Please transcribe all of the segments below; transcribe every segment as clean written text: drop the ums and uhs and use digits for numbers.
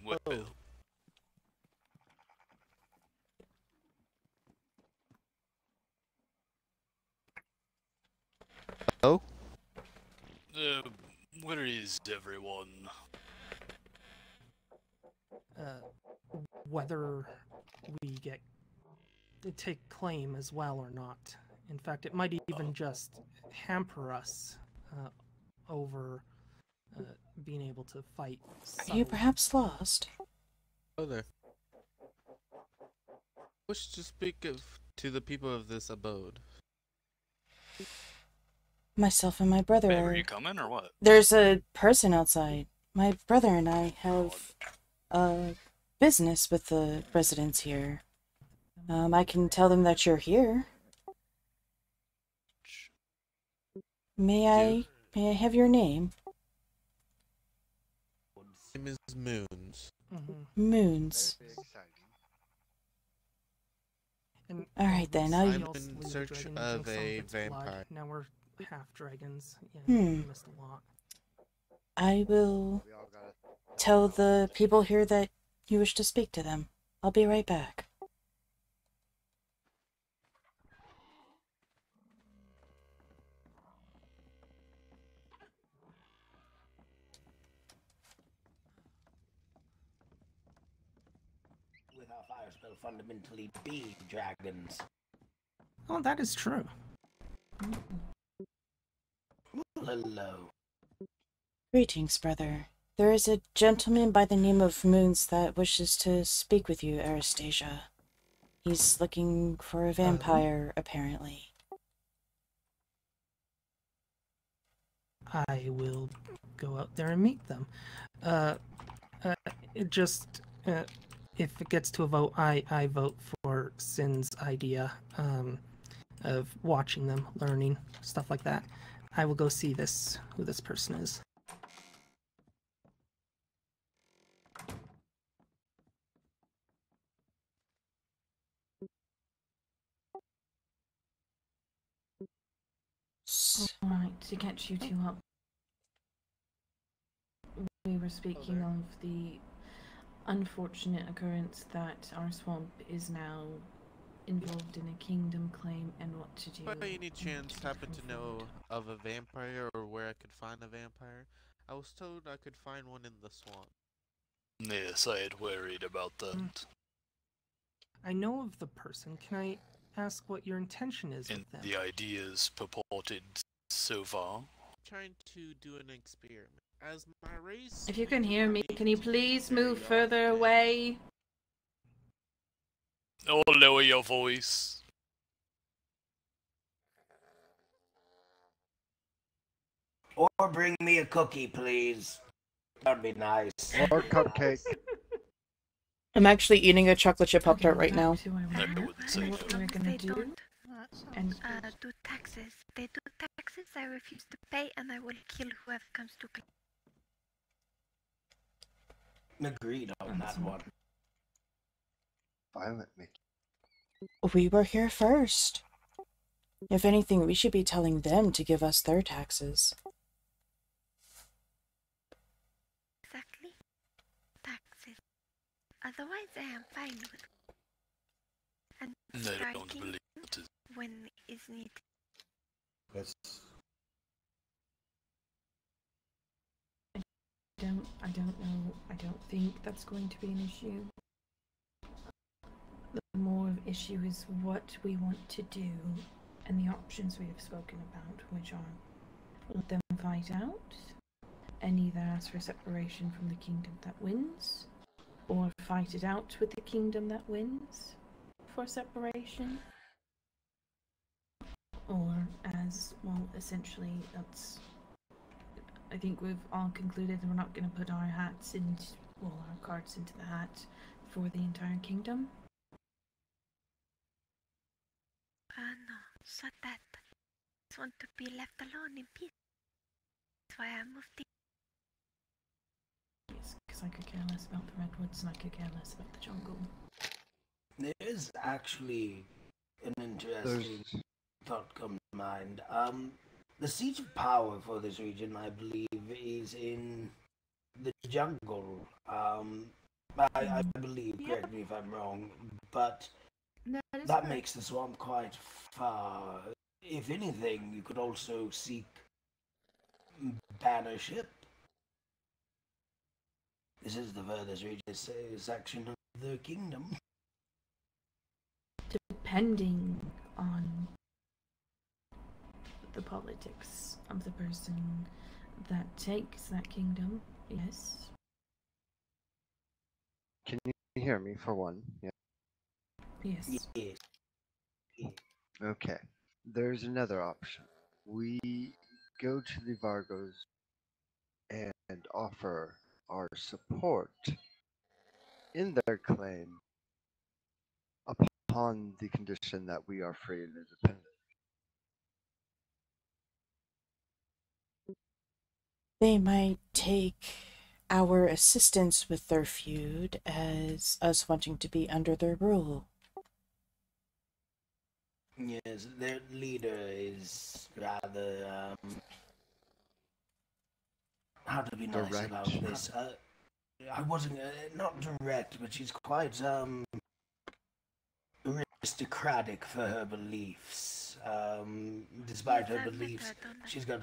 Well, Oh? Where is everyone? Whether we take claim as well or not. In fact, it might even just hamper us over being able to fight. Are you perhaps lost? Oh there. Wish to speak to the people of this abode. Myself and my brother Wait, are you coming or what? There's a person outside. My brother and I have business with the residents here. I can tell them that you're here. May I have your name? Name is Moons. Moons. Alright then, I'm in search of a vampire. Now we're half dragons. Yeah, Hmm. we missed a lot. I will tell the people here that you wish to speak to them. I'll be right back. With our fire spell fundamentally be dragons. Oh, that is true. Hello. Greetings, brother. There is a gentleman by the name of Moons that wishes to speak with you, Anastasia. He's looking for a vampire, apparently. I will go out there and meet them. If it gets to a vote, I vote for Sin's idea of watching them, learning, stuff like that. I will go see who this person is. Alright, to catch you two up, we were speaking of the unfortunate occurrence that our swamp is now involved in a kingdom claim and what to do. By any chance happen to know of a vampire or where I could find a vampire? I was told I could find one in the swamp. Yes, I had worried about that. I know of the person. Can I ask what your intention is And with them? the ideas purported so far. Trying to do an experiment. As my race... If you can hear me, can you please move further away? Or lower your voice. Or bring me a cookie, please. That'd be nice. Or cupcake. I'm actually eating a chocolate chip Pop-Tart right now. I wouldn't say What we're gonna do. And do taxes. They do taxes, I refuse to pay, and I will kill whoever comes to claim. Agreed on that one. Violent, Mickey. We were here first. If anything, we should be telling them to give us their taxes. Exactly. Taxes. Otherwise, I am fine with it. And I don't striking believe it is. when is needed. Yes. I don't know. I don't think that's going to be an issue. The more of issue is what we want to do and the options we have spoken about, which are let them fight out and either ask for separation from the kingdom that wins, or fight it out with the kingdom that wins for separation. Or as, well, essentially that's... I think we've all concluded that we're not going to put our our cards into the hat for the entire kingdom. No, so that I just want to be left alone in peace. That's why I moved in. Yes, because I could care less about the redwoods and I could care less about the jungle. There is actually an interesting thought come to mind. The seat of power for this region, I believe, is in the jungle. I believe, correct me if I'm wrong, but that makes the swamp quite far. If anything, you could also seek Bannership. This is the furthest reaches section of the kingdom. Depending on the politics of the person that takes that kingdom, yes. Can you hear me for one? Yeah. Yes. Yes. Okay. There's another option. We go to the Vargos and offer our support in their claim upon the condition that we are free and independent. They might take our assistance with their feud as us wanting to be under their rule. Yes, their leader is rather, how to be nice Direct. about this? I wasn't, not direct, but she's quite, aristocratic for her beliefs. Despite her beliefs, she's got,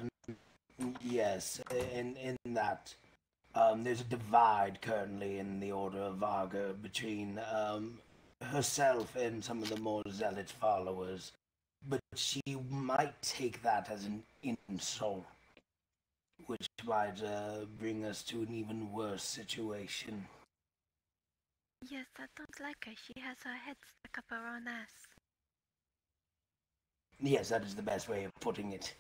yes, in that, there's a divide currently in the Order of Varga between, herself and some of the more zealot followers, but she might take that as an insult, which might bring us to an even worse situation. Yes, that sounds like her. She has her head stuck up her own ass. Yes, that is the best way of putting it.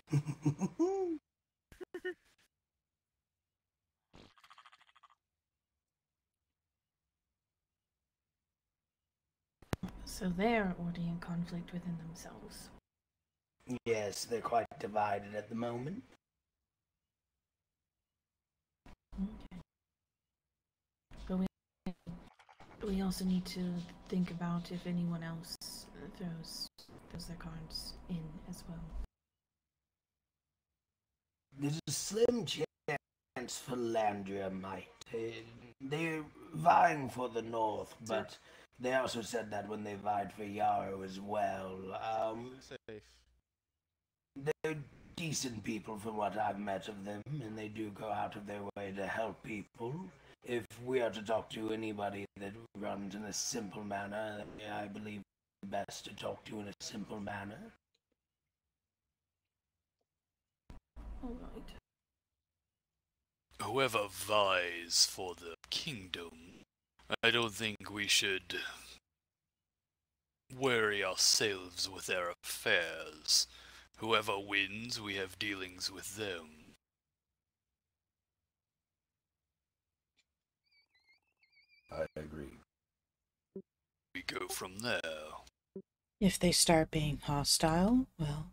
So they're already in conflict within themselves. Yes, they're quite divided at the moment. Okay. But we also need to think about if anyone else throws their cards in as well. There's a slim chance for Landria might. They're vying for the north, but they also said that when they vied for Yarrow as well. Safe. They're decent people from what I've met of them, and they do go out of their way to help people. If we are to talk to anybody that runs in a simple manner, I believe it's best to talk to in a simple manner. All right. Whoever vies for the kingdom, I don't think we should worry ourselves with their affairs. Whoever wins, we have dealings with them. I agree. We go from there. If they start being hostile, well,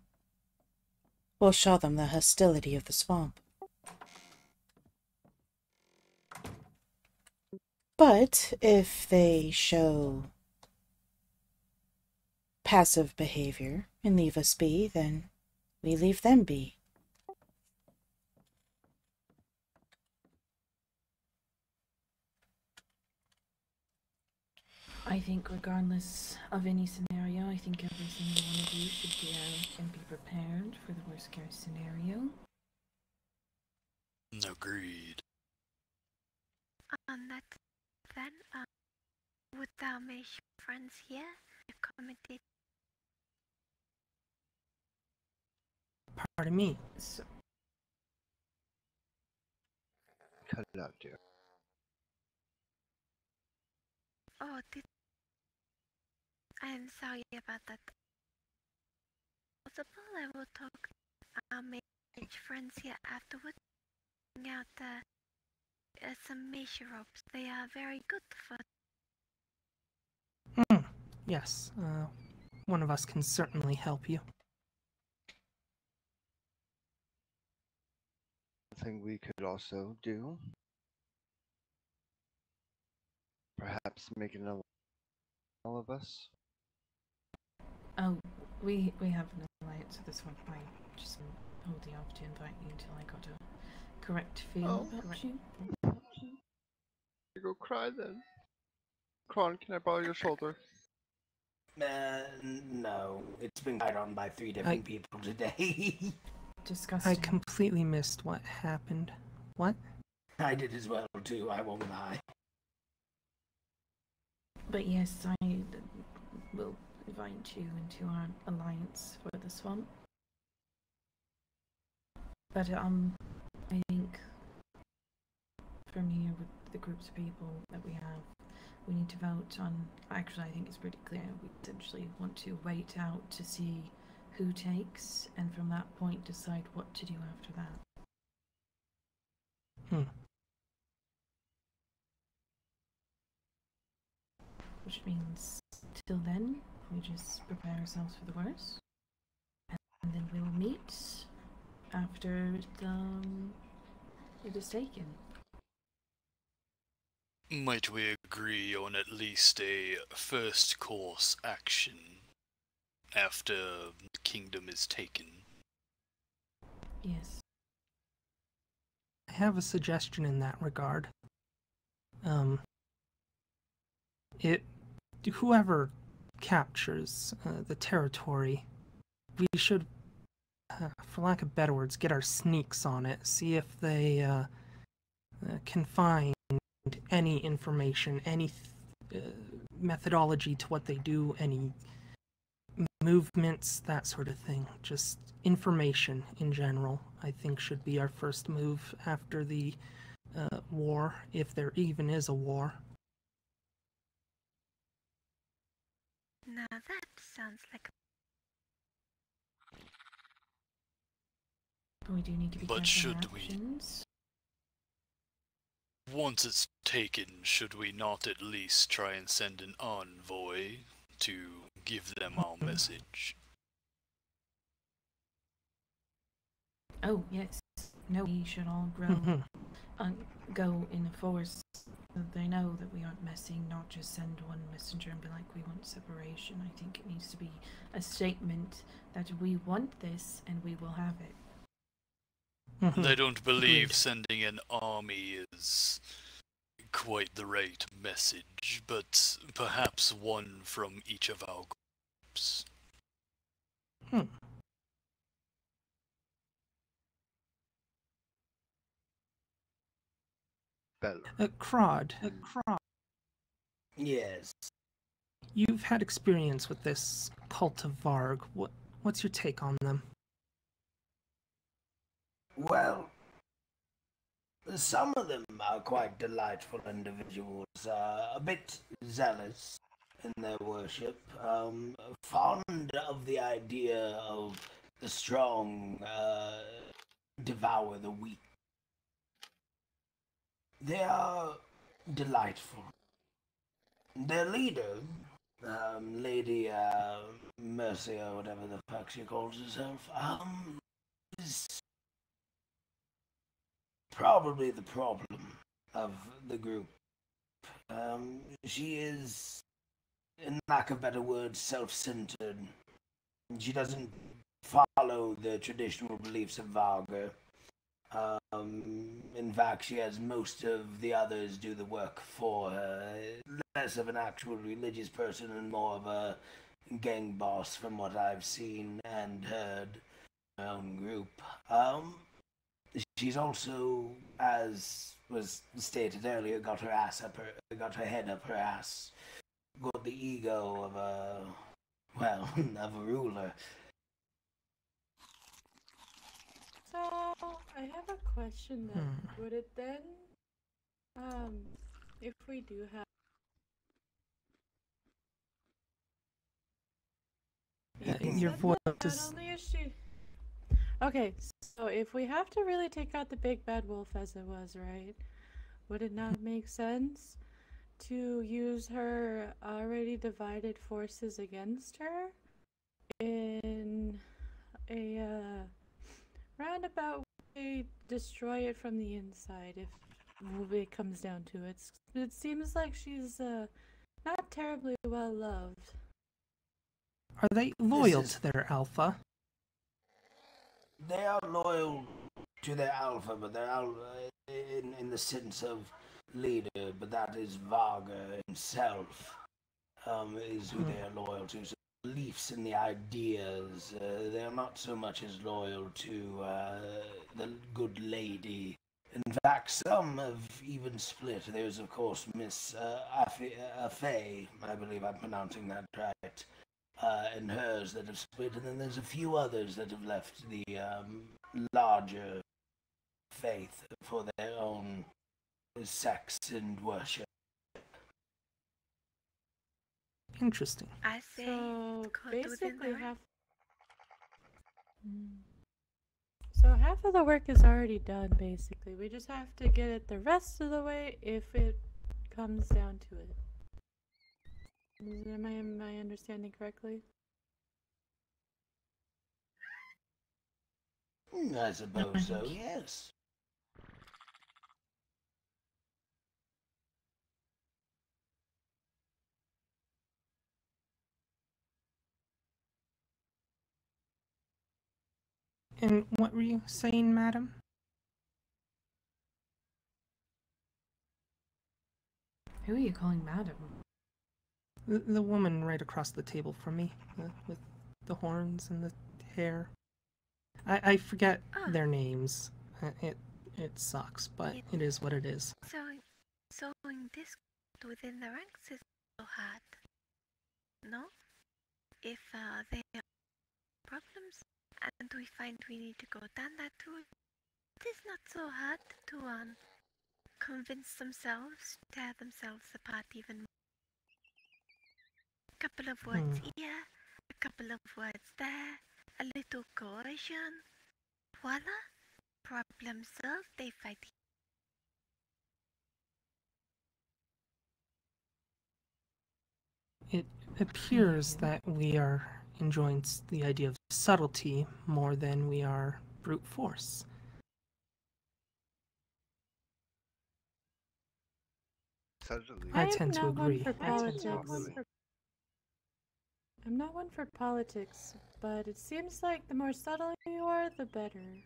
we'll show them the hostility of the swamp. But if they show passive behavior and leave us be, then we leave them be. I think regardless of any scenario, I think every single one of you should be and be prepared for the worst case scenario. Agreed. On that, then, would thou make friends here accommodate? Pardon me. So, Cut it out, dear. Oh, I am sorry about that. Possible, I will talk. I'll make friends here afterwards. Bring out some measure ropes. They are very good for. Yes, one of us can certainly help you. Thing we could also do, perhaps make another all of us. oh, we have an alliance at this one. I just holding off to invite you until I got a correct feel about you. Go cry then. Kron, can I borrow your shoulder? No. It's been cried on by 3 different people today. Disgusting. I completely missed what happened. What? I did as well, too, I won't lie. But yes, I will invite you into our alliance for the swamp. But I think from here with the groups of people that we have, we need to vote on. Actually, I think it's pretty clear. We essentially want to wait out to see who takes, and from that point decide what to do after that. Which means, till then, we just prepare ourselves for the worst, and then we'll meet after it is taken. Might we agree on at least a first course action after the kingdom is taken? Yes. I have a suggestion in that regard. Whoever captures the territory, we should, for lack of better words, get our sneaks on it, see if they can find any information, any methodology to what they do, any movements, that sort of thing. Just information in general, I think, should be our first move after the war, if there even is a war. Now that sounds like We do need to be But careful should of our we? actions. Once it's taken, should we not at least try and send an envoy to give them our message? Oh, yes. No, we should all go in a force so that they know that we aren't messing, not just send one messenger and be like, we want separation. I think it needs to be a statement that we want this and we will have it. I don't believe sending an army is quite the right message, but perhaps one from each of our groups. Better. Crod, Yes. you've had experience with this cult of Varg. What's your take on them? Well, some of them are quite delightful individuals, a bit zealous in their worship, fond of the idea of the strong devour the weak. They are delightful. Their leader, Lady Mercy, or whatever the fuck she calls herself, is probably the problem of the group. She is, in lack of better words, self-centered. She doesn't follow the traditional beliefs of Varga. In fact, she has most of the others do the work for her. Less of an actual religious person and more of a gang boss from what I've seen and heard in her own group. She's also, as was stated earlier, got her head up her ass. Got the ego of of a ruler. So, I have a question then. Would it then, if we do have... Your voice Not is... only is she... Okay, so if we have to really take out the big bad wolf as it was, right? Would it not make sense to use her already divided forces against her in a roundabout way, destroy it from the inside if it comes down to it? It seems like she's not terribly well loved. Are they loyal to their alpha? They are loyal to their alpha, but they're in the sense of leader, but that is Varga himself, is who they are loyal to. So beliefs and the ideas, they are not so much as loyal to the good lady. In fact, some have even split. There's, of course, Miss Afay, I believe I'm pronouncing that right, and hers that have split, and then there's a few others that have left the larger faith for their own sex and worship. Interesting. I say So go do the basically night. half of the work is already done. Basically, we just have to get it the rest of the way if it comes down to it. Am I understanding correctly? I suppose so, yes. And what were you saying, madam? Who are you calling madam? The woman right across the table from me, with the horns and the hair. I forget their names. It sucks, but it is what it is. Sewing this within the ranks is so hard. No? If there are problems and we find we need to go down that route, it is not so hard to convince themselves, tear themselves apart even more. A couple of words here, a couple of words there, a little coercion. Voila! Problem solved, they fight. It appears that we are enjoying the idea of subtlety more than we are brute force. Subtly. I tend to agree. I'm not one for politics, but it seems like the more subtle you are, the better.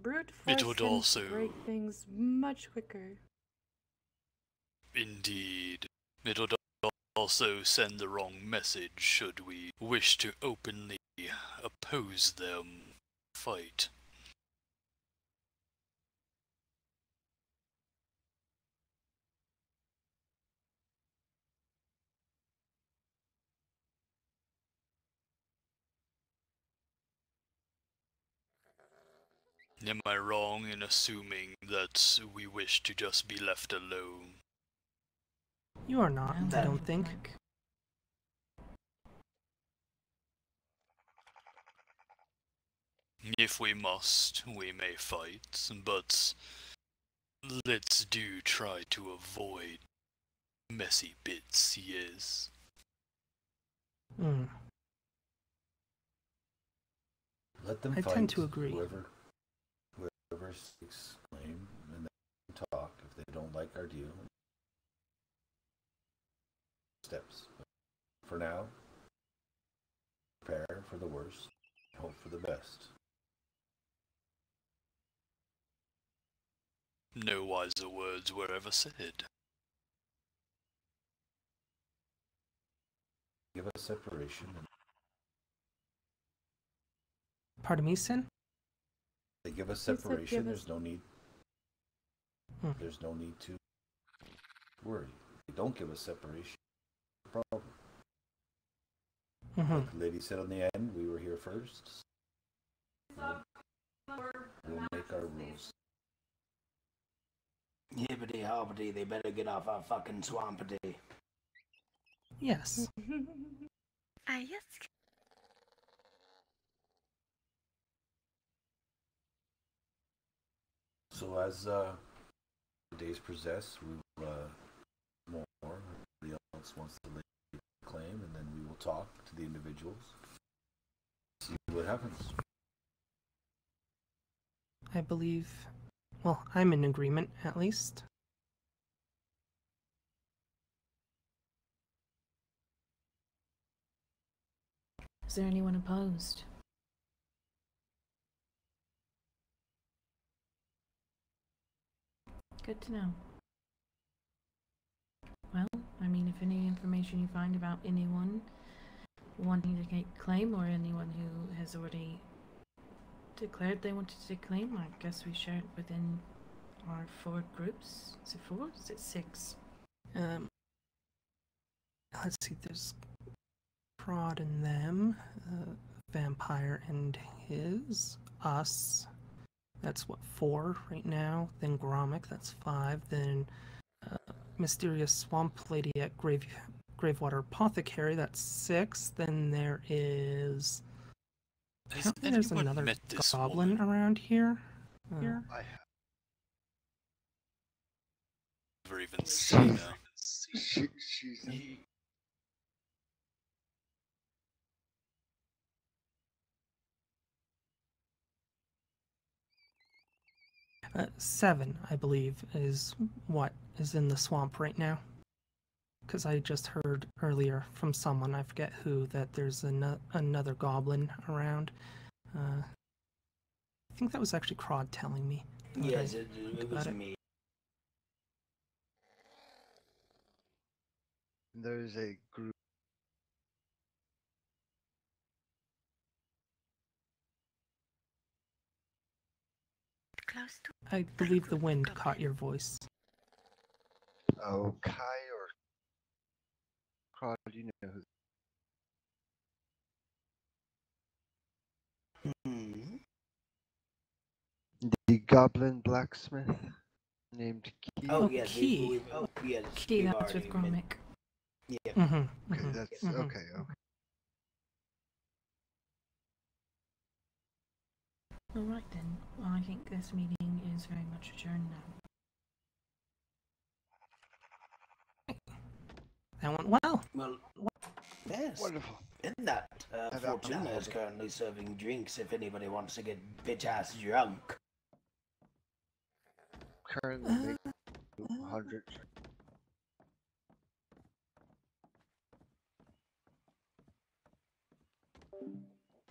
Brute force would tends also- to break things much quicker. Indeed. It would also send the wrong message should we wish to openly oppose them fight. Am I wrong in assuming that we wish to just be left alone? You are not, I don't think. If we must, we may fight, but let's do try to avoid messy bits, yes? Let them I fight. tend to agree. Whoever seeks claim, and they can talk if they don't like our deal. Steps. But for now, prepare for the worst, hope for the best. No wiser words were ever said. Give us separation. And Pardon me, Sin? they give us He said separation. give us- There's no need. There's no need to worry. They don't give us separation. Problem. Like the lady said on the end, we were here first. We'll make our rules. Hippity hoppity, they better get off our fucking swampity. Yes. Yes. So as the days progress, we will more. Everybody else wants to lay claim, and then we will talk to the individuals. See what happens. I believe, well, I'm in agreement, at least. Is there anyone opposed? Good to know. if any information you find about anyone wanting to take claim or anyone who has already declared they wanted to take claim, I guess we share it within our 4 groups. Is it 4? Is it 6? Let's see, there's Prod and them, Vampire and his, us. That's what, 4 right now. Then Gromit, that's 5. Then Mysterious Swamp Lady at Gravewater Apothecary, that's 6. Then there is... Apparently there's another goblin around here. I have. Never even seen her. She's 7, I believe, is what is in the swamp right now. Because I just heard earlier from someone, I forget who, that there's another goblin around. I think that was actually Crod telling me. Yes, it was me. There's a group. Close to I believe the wind caught your voice. Oh, Kai or Crod, you know who. The goblin blacksmith named Key. Oh, yes, Key. yes, Key, that's with Gromit. Yeah. Okay, that's okay. Alright then, well, I think this meeting is very much adjourned now. That went well. Well, yes. Wonderful. In that, Fortuna is currently serving drinks if anybody wants to get bitch-ass drunk. Currently making 100.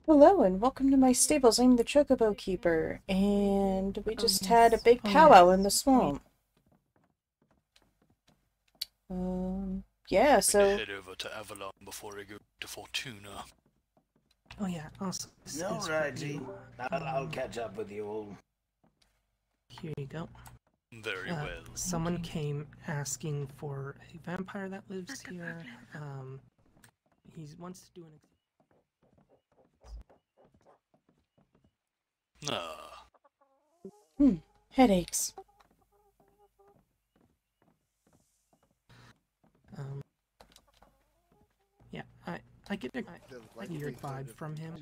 Hello and welcome to my stables. I'm the Chocobo Keeper, and we just had a big powwow in the swamp. Yeah, so... Head over to Avalon before I go to Fortuna. Oh yeah, awesome. Alrighty, I'll catch up with you all. Here you go. Very well. Someone came asking for a vampire that lives here. He wants to do an... Headaches. Yeah, I get a weird vibe from him.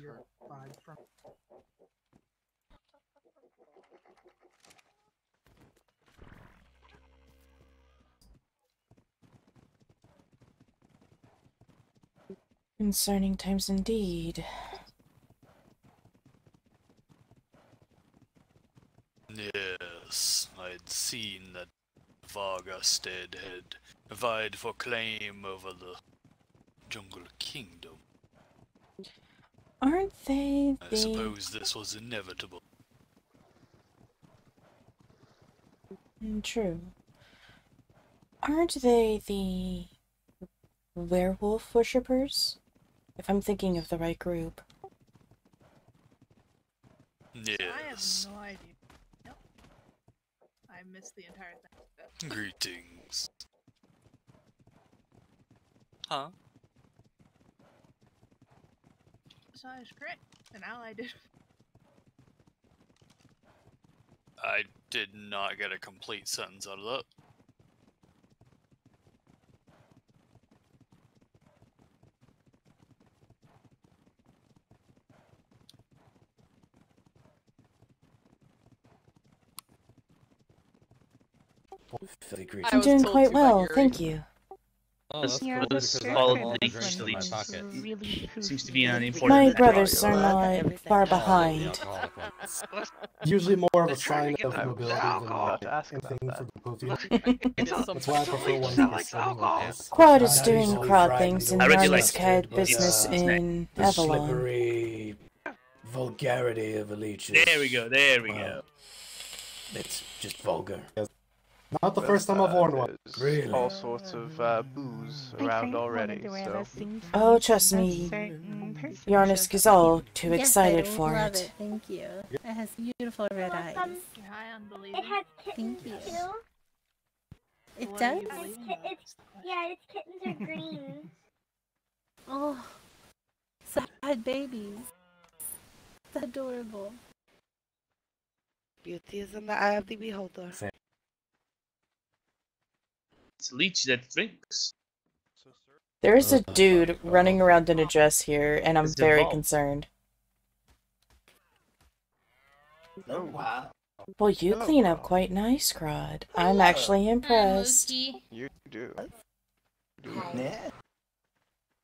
Concerning times indeed. Yes, I'd seen that Vargastead had vied for claim over the Jungle Kingdom. Aren't they the... I suppose this was inevitable. True. Aren't they the werewolf worshippers? If I'm thinking of the right group. Yes. I have no idea. Nope. I missed the entire thing. Greetings. Huh? So is correct. An ally did. I did not get a complete sentence out of that. I'm doing quite well, thank you. This probably really seems to be an important. My brothers are not far behind. Usually more of a sign of mobility than anything for the Pothian. That's why I prefer one that's setting like this. Quad is doing Crowd things and Narni's had business in the Avalon. Slippery vulgarity of a leech. There we go, there we go. It's just vulgar. Not the first time I've worn one. There's Really? all sorts of booze around already, so... Oh, trust me, Yarnisk is all too excited yes, I for love it. Thank you. It has beautiful red eyes. It has kittens Thank you. too. It What does? do you believe in? Yeah, its kittens are green. Oh, sad babies. That's adorable. Beauty is in the eye of the beholder. It's a leech that drinks. There is a dude running around in a dress here, and I'm It's very involved. concerned. Oh, wow. Well, you clean up quite nice, Crod. I'm actually impressed. You do. Yeah.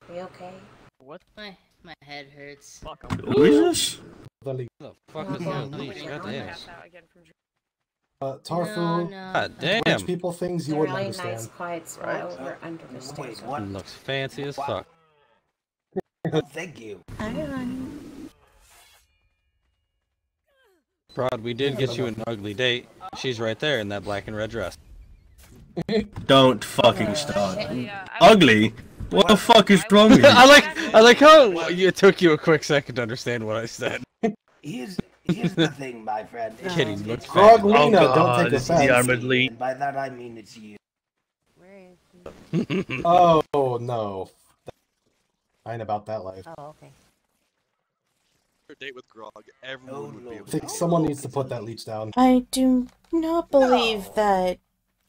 Are you okay? What? My head hurts. Who is this? The fuck is that leech? Goddamn. Tarfu. No. God damn. Rich people things you It's a wouldn't really understand. nice, quiet spot over under the stairs. Looks fancy as fuck. Thank you. Hi, honey. Prod, we did get you an ugly date. She's right there in that black and red dress. Don't fucking start. Ugly? What the fuck is wrong with you? I like how it took you a quick second to understand what I said. Here's the thing, my friend. Kitty, It's- looks it's- fat. Frogwina, Oh, don't take this is offense. the armored leech. And by that I mean it's you. Oh no. I ain't about that life. Oh, okay. Date with Grog, everyone would be able I think someone needs to put that leech down. I do not believe that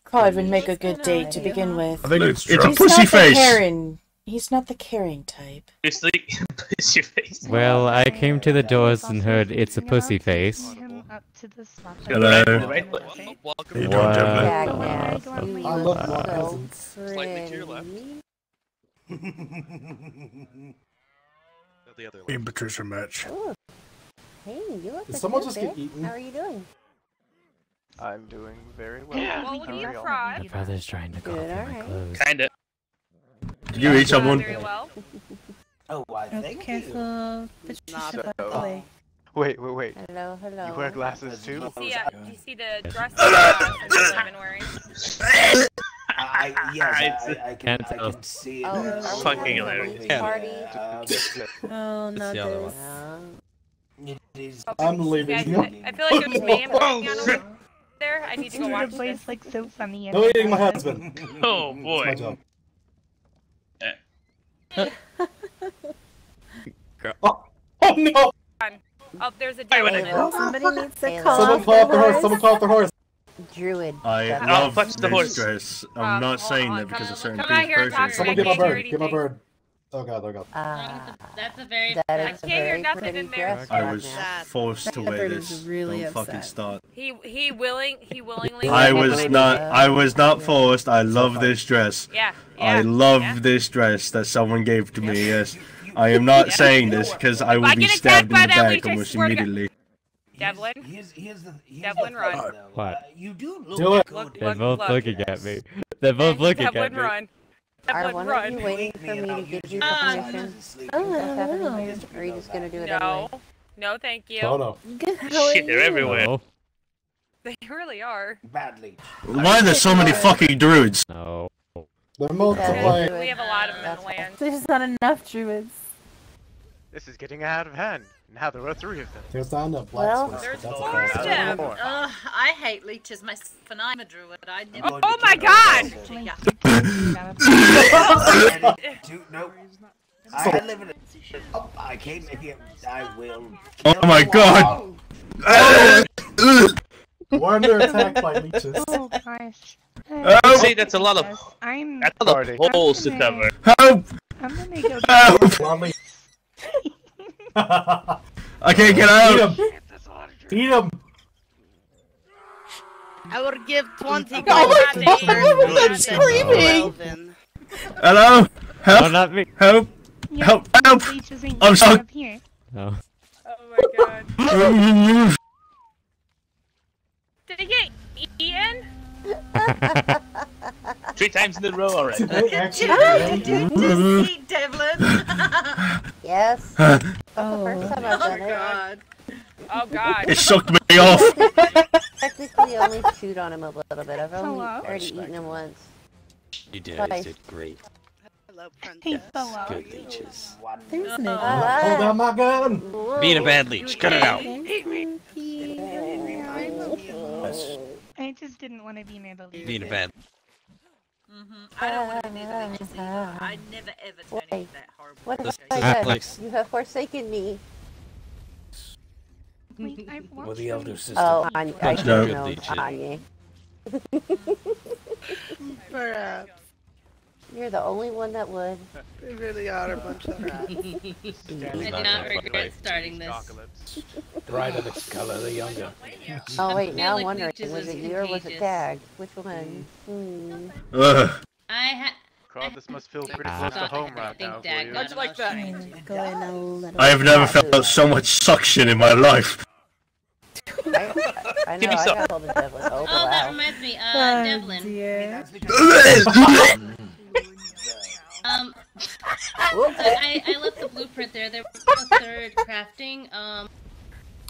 Crod would make a good date to begin with. I think it's a He's pussy not the face. He's not the caring type. It's your face. Well, I came to the doors and heard it's a pussy face. Hello. What? You don't have I love black peasants. Slightly to your left. The other Me and Patricia match. Ooh. Hey, you look Did someone good, just get babe. eaten? How are you doing? I'm doing very well. Yeah. How Well, are you y'all? My brother's trying to Good, copy my alright. clothes. Kinda. Did you eat someone? Very well. Oh, why, thank you. Careful. Patricia, by the way. Wait. Hello, hello. You wear glasses too? Do you see the dress that I've been wearing? Yes, I Can't tell. can see it. Oh, Fucking hilarious. Party. Oh, not the other this. It is. I'm leaving. I feel like there's mayhem going on over there. I need to go watch this. like so funny. No eating my husband. Oh It's my boy. job. Girl. Oh no! Oh, there's a devil in it. Somebody needs to Hey, call Someone off call off the the horse. horse. Someone call off the horse. Druid. I I'll love touch the this horse. dress. I'm not hold saying on, that because come of certain out here and talk to personally. me. Someone give my I can't hear bird. Give my anything. bird. Oh god, oh god. That's a very that I is a can't hear very nothing pretty in there. dress. I was Ragnar. forced to wear Shepard this. is really Don't fucking upset. start. He willingly. I was not forced. I love this dress. Yeah. I love this dress that someone gave to me. Yes. I am not saying this because I will I be get stabbed in attacked the by that back leech, I almost swear to God. immediately. Devlin. Here's the Devlin, run. thing, though. What? You do look Do it. good. They're both looking at me. They're both looking at Devlin, me. run. Are Devlin, one run. of you waiting for me to give you permission? What's happening? Or are you just gonna do it No. anyway? No, thank you. Oh no. Good, how are Shit, they're you? everywhere. No. They really are. Badly. Why are there so many fucking druids? No. They're multiplying. We have a lot of them in the land. There's not enough druids. This is getting out of hand. Now there are 3 of them. There's not enough Well, blacksmiths. there's but that's more okay. of them. I hate leeches myself, and I'm a druid. I never. Oh my god! No. I live in a. Oh, I came here. I will. Oh my god! We're under attack by leeches. Oh gosh. See, that's a lot of that's a lot of holes to cover. Help! I'm gonna go. Help! Lonely. I can't get out! Eat him! I would give 20 Oh gold. my god, that's screaming! Hello? Help! No, not me. Help! Help! Help! I'm stuck! No. Oh my god. Did he get eaten? 3 times in a row already. Did you see Devlin? Yes. Oh That's the first time I've done it. Oh god. It sucked me off! Technically, really only chewed on him a little bit. I've only already eaten him once. You did. Twice. You did great. Hello, princess. Good leeches. There's no. Hold down my gun! Being a bad leech. Cut it out. I just didn't want to be near the leech. Being a bad. I don't want to be the leeches either. I never ever turn into that horrible. What This have I is done? place. You have forsaken me. Wait, I've Or watched the them. elder sister. Oh, Anya. I Punch should down. have known. Good leech, Anya. Perhaps. You're the only one that would. They really are a bunch of rats. I do not regret starting this. The brighter the color, the younger. Oh wait, now I'm like wondering, leeches was is it you or was it contagious. tagged? Which one? Ugh. God, this must feel pretty close to home right now for you. Much like that. I have never felt so much suction in my life. I know, Give me I some. got told to Devlin. Oh, Oh, that wow. reminds me, Devlin. Dear. I left the blueprint there. There was a third crafting.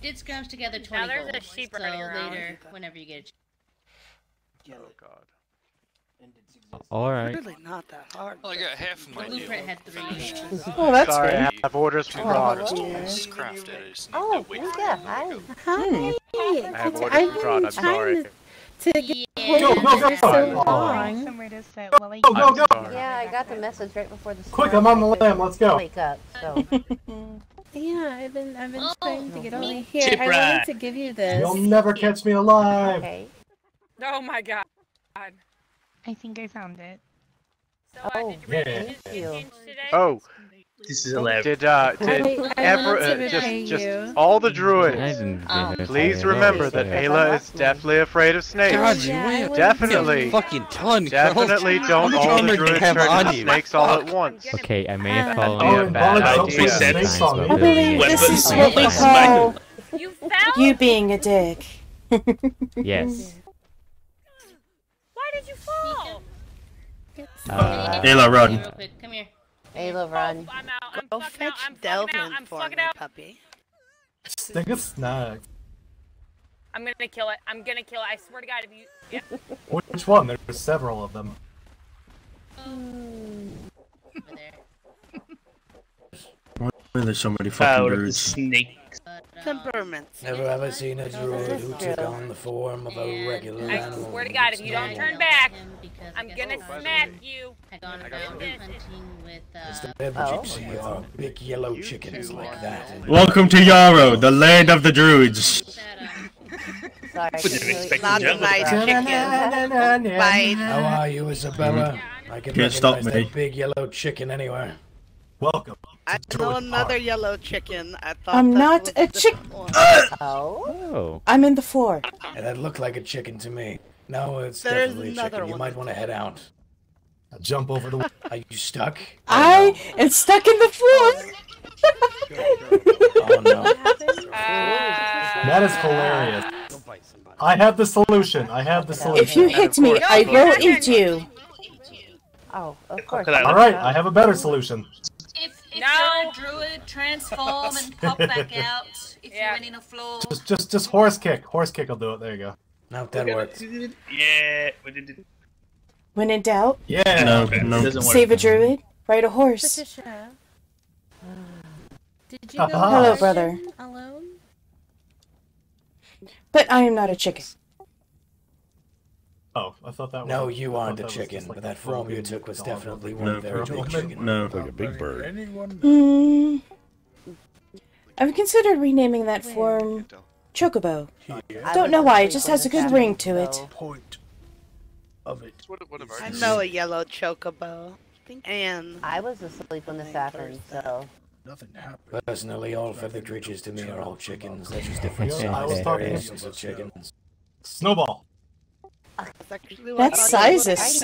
Did scrounge together 20 there's a gold. sheep So running around. later, whenever you get a Oh God. Alright. Really not that hard. Well, I got half of my The blueprint had 3 uses. Oh, that's Sorry, good. I have orders from God. It's crafted. I just need Oh, to wait yeah, for hi. it to go. Hi. I have orders I've from God. I'm been trying sorry. to get Yeah. hold of Go, you for so Fine. long. Somewhere to sit while I Go, eat. go, go! Yeah, I got the message right before the Quick, storm. I'm on the lamb, let's go. Wake up, so. Yeah, I've been Oh, trying to get over me. here. Chip I rat. wanted to give you this. You'll never catch me alive. Okay. Oh my god. I think I found it. So, Oh, did you read yeah. the Thank you. change today? Oh, This is hilarious. did I ever wanted to repay just you. all the I druids? didn't get Please it. remember that Ayla is definitely afraid of snakes. God, you Yeah, I weigh a wanted Definitely. fucking ton, girl. Definitely don't How all much the armor do you druids have turn on into you? snakes all Fuck. at once. Okay, I may have That'd fallen be a and bad Bonnie, don't idea. put sometimes, snakes but on me. I believe building this it is is what we fine. call You fell? you being a dick. Yes. Why did you fall? Ayla, run. Real quick, come here. Ayla, run. I'm out. I'm Go fucking out. fetch I'm fucking out. Delvin I'm for fucking me, out. puppy. Stick a snag. I'm gonna kill it. I'm gonna kill it. I swear to God, if you. Yeah. Which one? There's several of them. Over there. Why are there so many Power fucking of the birds? snake. Temperaments. Never ever seen a druid who took on the form of a regular I animal. swear to God, if you don't turn back, I'm gonna smack you. Had gone got around some- hunting with Never did you see our big yellow chickens like that. Welcome to Yarrow, the land of the druids. Sorry. Didn't expect Lots the of nice jello. chickens. Bite. How are you, Isabella? I can Can't stop recognize me. that big yellow chicken anywhere. Welcome. I know another yellow chicken. I thought I'm that not was a the chick. one. Oh? Oh. I'm in the 4. And that looked like a chicken to me. No, it's There's definitely a another chicken. You one. might want to head out. I'll jump over the. Are you stuck? I am stuck in the 4. Oh no. That is hilarious. I have the solution. I have the solution. If you hit me, I will eat you. Oh, of course. All right, I have a better solution. If you're a druid, transform and pop back out. If you're running a floor. Just horse kick. Horse kick will do it. There you go. No, that worked. Yeah, we did it. When in doubt, Yeah. No, Okay, no. it doesn't work. save a druid, ride a horse. Patricia. Did you go Hello, fishing brother. alone? But I am not a chicken. Oh, I thought that was. No, you I aren't thought a that was chicken, just like but that a form you broken took was dog. definitely one No, very big chicken. no. Like a big bird. I've considered renaming that form Chocobo. Don't know why, it just has a good ring to it. Point of it. I know a yellow chocobo. And I was asleep when this happened, so. Nothing happened. Personally, all feathered creatures to me are all chickens. They're just different Yeah, I was sizes, talking- variations of chickens. Snowball. That size is.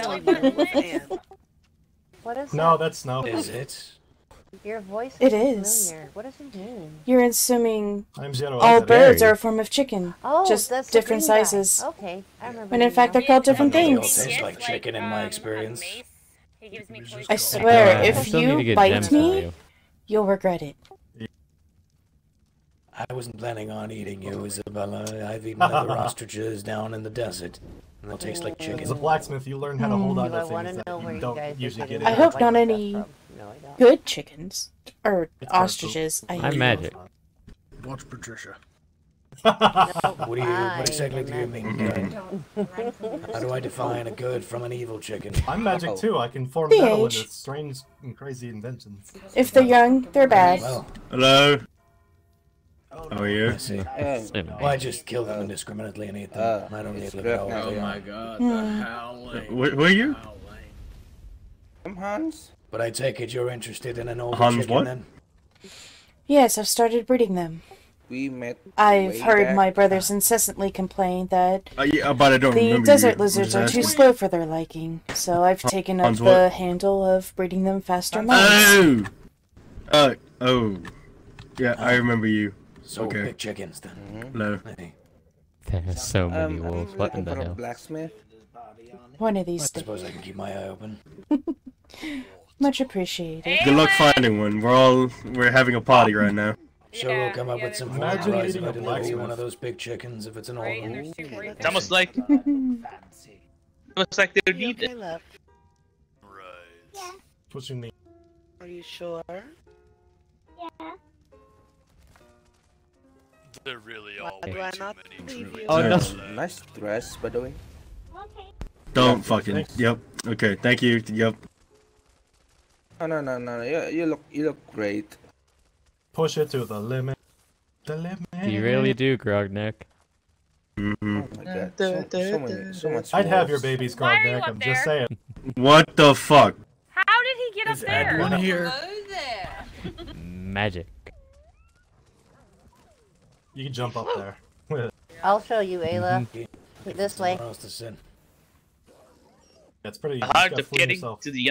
What is No, that? that's snow. Is it? Your voice It is is. familiar. What does it mean? You're assuming I'm Zero. all I'm birds Barry. are a form of chicken, Oh, just that's the different green guy. sizes. Okay, I remember. When in you fact now. they're called different They all things. taste like chicken in my experience. He gives me poison. I swear, I if still need to you get bite gems from me, you. you'll regret it. I wasn't planning on eating you, Isabella. I've eaten other ostriches down in the desert. And they taste like chicken. As a blacksmith, you learn how to hold on to things that you don't usually get in. I hope not any good chickens. Or ostriches. I'm magic. Watch Patricia. What exactly do you mean, good? How do I define a good from an evil chicken? I'm magic too. I can form The metal age. into strange and crazy inventions. If they're young, they're bad. Hello. How are you? I see. Well, I just kill them indiscriminately and eat them. I don't need to look at all Oh they my are. god, Hmm. Where are you? I'm Hans. But I take it you're interested in an older Hans chicken what? then? Yes, I've started breeding them. We met. I've way heard back. my brothers incessantly complain that Yeah, but I don't the remember desert you. lizards I'm are just too asking. slow for their liking, so I've taken up Hans the what? handle of breeding them faster months. Oh. Yeah, I remember you. So Okay. big chickens then. Hello. There are so many wolves. I'm What in looking the for a hell? blacksmith. One of I these suppose days. I can keep my eye open. Much appreciated. Good luck finding one. We're having a party right now. Sure, we'll come up with some Imagine prize if eating I a deliver you blacksmith. one of those big chickens if it's an old one. It's almost like they need it. Right. What you mean? Are you sure? Yeah. There really are Do way I too not many leave druids. you? Oh, no. Nice dress, by the way. Okay. Don't fucking. Yep. Okay. Thank you. Yep. No. You look great. Push it to the limit. The limit. You really do, Grogneck. Mm-hmm. Oh my god. So much. I'd have your wolves. babies, Why are you Grogneck. up I'm just there? saying. What the fuck? How did he get up Is there? Edwin here? Magic. You can jump up there. I'll show you, Ayla. This way. Someone else to sin. That's pretty. The heart of getting to the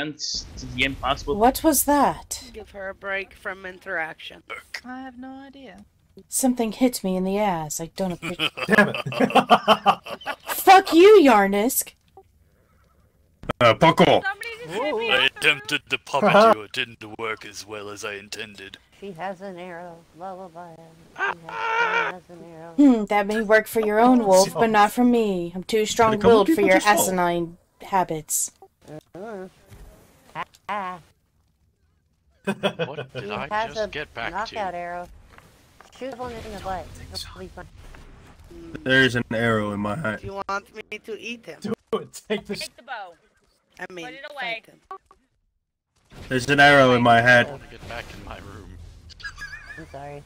impossible. What was that? Give her a break from interaction. I have no idea. Something hit me in the ass. I don't appreciate. Damn it. Fuck you, Yarnisk. Fuck off. I attempted to puppet you, it didn't work as well as I intended. She has an arrow. Lullaby. She has an arrow. That may work for your own wolf, but not for me. I'm too strong-willed for your asinine habits. What She did I has just a get back knockout to? arrow. Shoot one in the butt. It'll be fine. There's an arrow in my hat. Do you want me to eat him? Do it. Take the. Take the bow. I mean, Put it away. fight him. There's an arrow in my I hat. want to get back in my room. I'm sorry.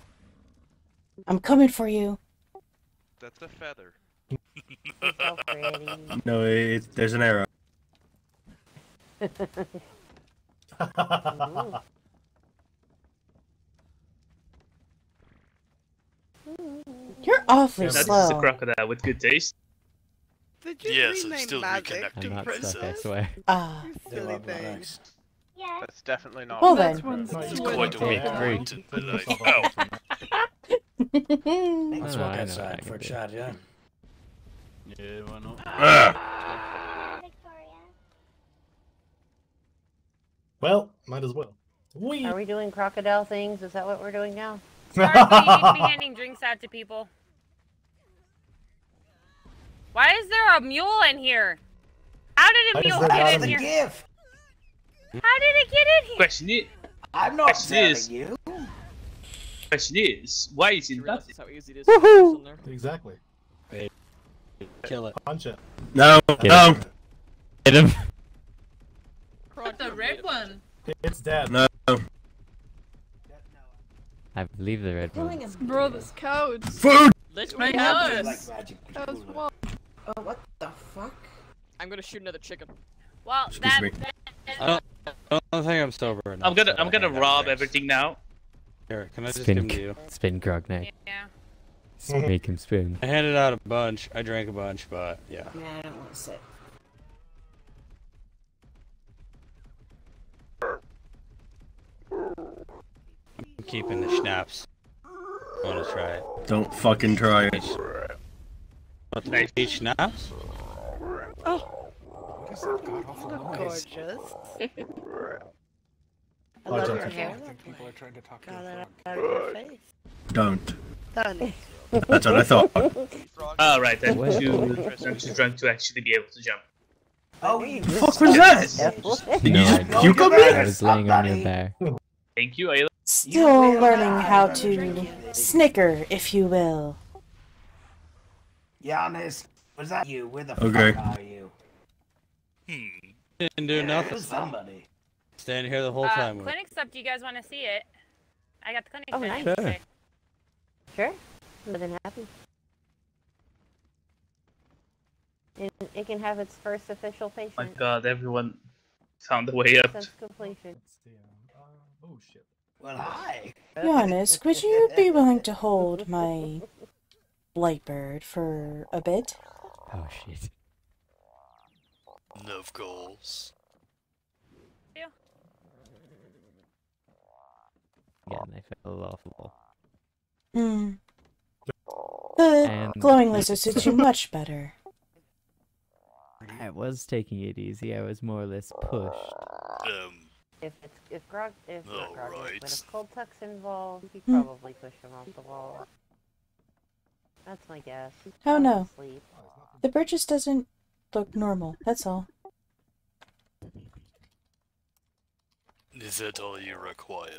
I'm coming for you. That's a feather. You're so pretty. No, there's an arrow. You're awfully That's slow. a crocodile with good taste. Did you Yes, I'm rename still magic reconnecting to I'm not princess? stuck, I swear. Ah. Silly thing. Yeah. That's definitely not. Well one. then. It's quite a Take weak three. point, but I... Oh! Let's I walk know outside what I for a can chat, yeah? Yeah, why not? Victoria. Well, might as well. Are we doing crocodile things? Is that what we're doing now? Sorry, but you need to be handing drinks out to people. Why is there a mule in here? How did a mule get in here? Gift. How did it get in here? Question is, I'm not telling you. question is, why is it not? How easy it is Woohoo! Exactly. Kill it. Punch it. No, no. Hit him. But the red one. It's dead. No. I believe the red one. Bro, this codes. Food! Let I me know. have Like this. magic. Codes what? Oh, what the fuck? I'm gonna shoot another chicken. Well, Excuse me. I don't think I'm sober enough. I'm gonna to rob have drinks. everything now. Here, can I just give them Spin, to you? spin Grogneck. Yeah. Make him spin. I handed out a bunch. I drank a bunch, but yeah. Nah, I don't want to sit. I'm keeping the schnapps. I want to try it. Don't fucking try it. What, the peach schnapps? Oh, look gorgeous. I love your hair. People are trying to talk Got it out of your face. Don't. Done. That's what I thought. Oh, right, then too drunk to actually be able to jump. Oh, you fuck was that? Did you just puke on me? I was laying on your back. Thank you, Ayla. Still learning how to snicker, if you will. Giannis, was that you? Where the Okay. fuck are you? Didn't do nothing. Somebody. Standing here the whole time. Clinic's up. Do you guys want to see it? I got the clinic. Oh, finished nice. today. Sure. More than happy. It can have its first official patient. My god, everyone found a way up. Since completion. Oh shit. Well, hi. Giannis, would you be willing to hold my Blightbird for a bit? Oh shit. Of course. Yeah. Yeah, they feel laughable. The glowing lizard suits you much better. I was taking it easy. I was more or less pushed. If Cold Tuck's involved, you Hmm. probably push him off the wall. That's my guess. Oh no. Sleep. The bird just doesn't look normal, that's all. Is that all you required?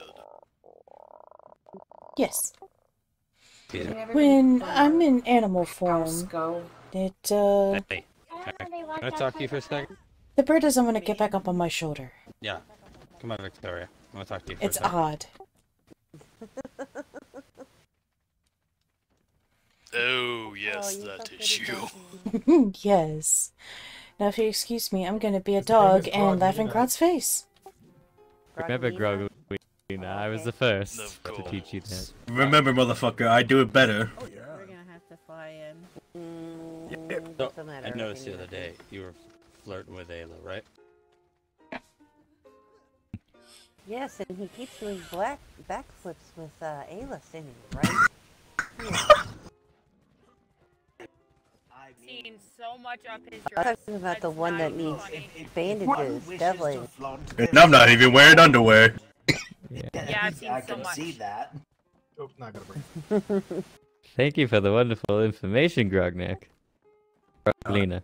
Yes. When I'm in animal form, it, Hey, can I talk to you for a second? the bird doesn't want to get back up on my shoulder. Yeah. Come on, Victoria. I want to talk to you for It's a second. odd. Oh, yes, that is you. Yes. Now if you excuse me, I'm gonna be a dog and laugh in Grodd's face. Remember, Grog, I was the first to teach you that. Remember, motherfucker, I do it better. We're gonna have to fly in. So, I noticed the other day you were flirting with Ayla, right? Yes, and he keeps doing backflips with Ayla singing, right? I've seen so much up his I'm dress. talking about the one that needs bandages, definitely. And I'm not even wearing underwear. Yeah, I've seen I so can much. see that. Oh, not gonna break. Thank you for the wonderful information, Grognak. Groglina.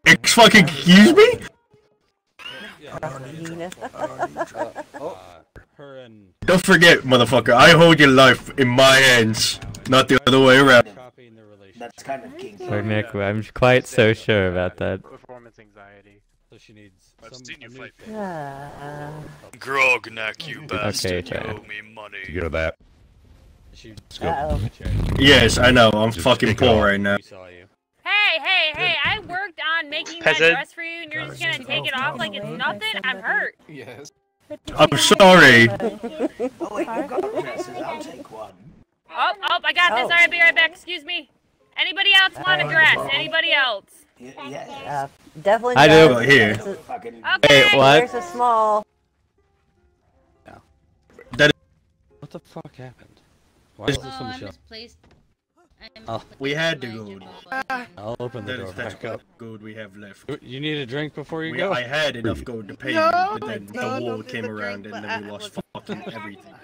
Excuse me? Her and Don't forget, motherfucker, I hold your life in my hands, not the other way around. That's kind of kinky. Grognak, I'm quite so sure about that. Performance anxiety. So she needs I've some seen you fight. Uh, Grognak, you bastard, Okay, you owe me money. You hear that? Yes, I know, I'm fucking poor right now. Hey, I worked on making that Peasant. dress for you and you're just gonna take it off like it's nothing? I'm hurt. Yes. I'm sorry. Oh wait, you got dresses. I'll take one. Oh, I got this. Alright, be right back. Excuse me. Anybody else want a dress? Anybody else? definitely. I do. does. Here. It's a- Okay. Wait, what? There's a small. What the fuck happened? Why is this on the I'm shelf? misplaced. Oh, We had to go. I'll open the door That's back up. gold we have left. You need a drink before you go? I had enough gold to pay you, but then the wall came around and then we lost fucking everything.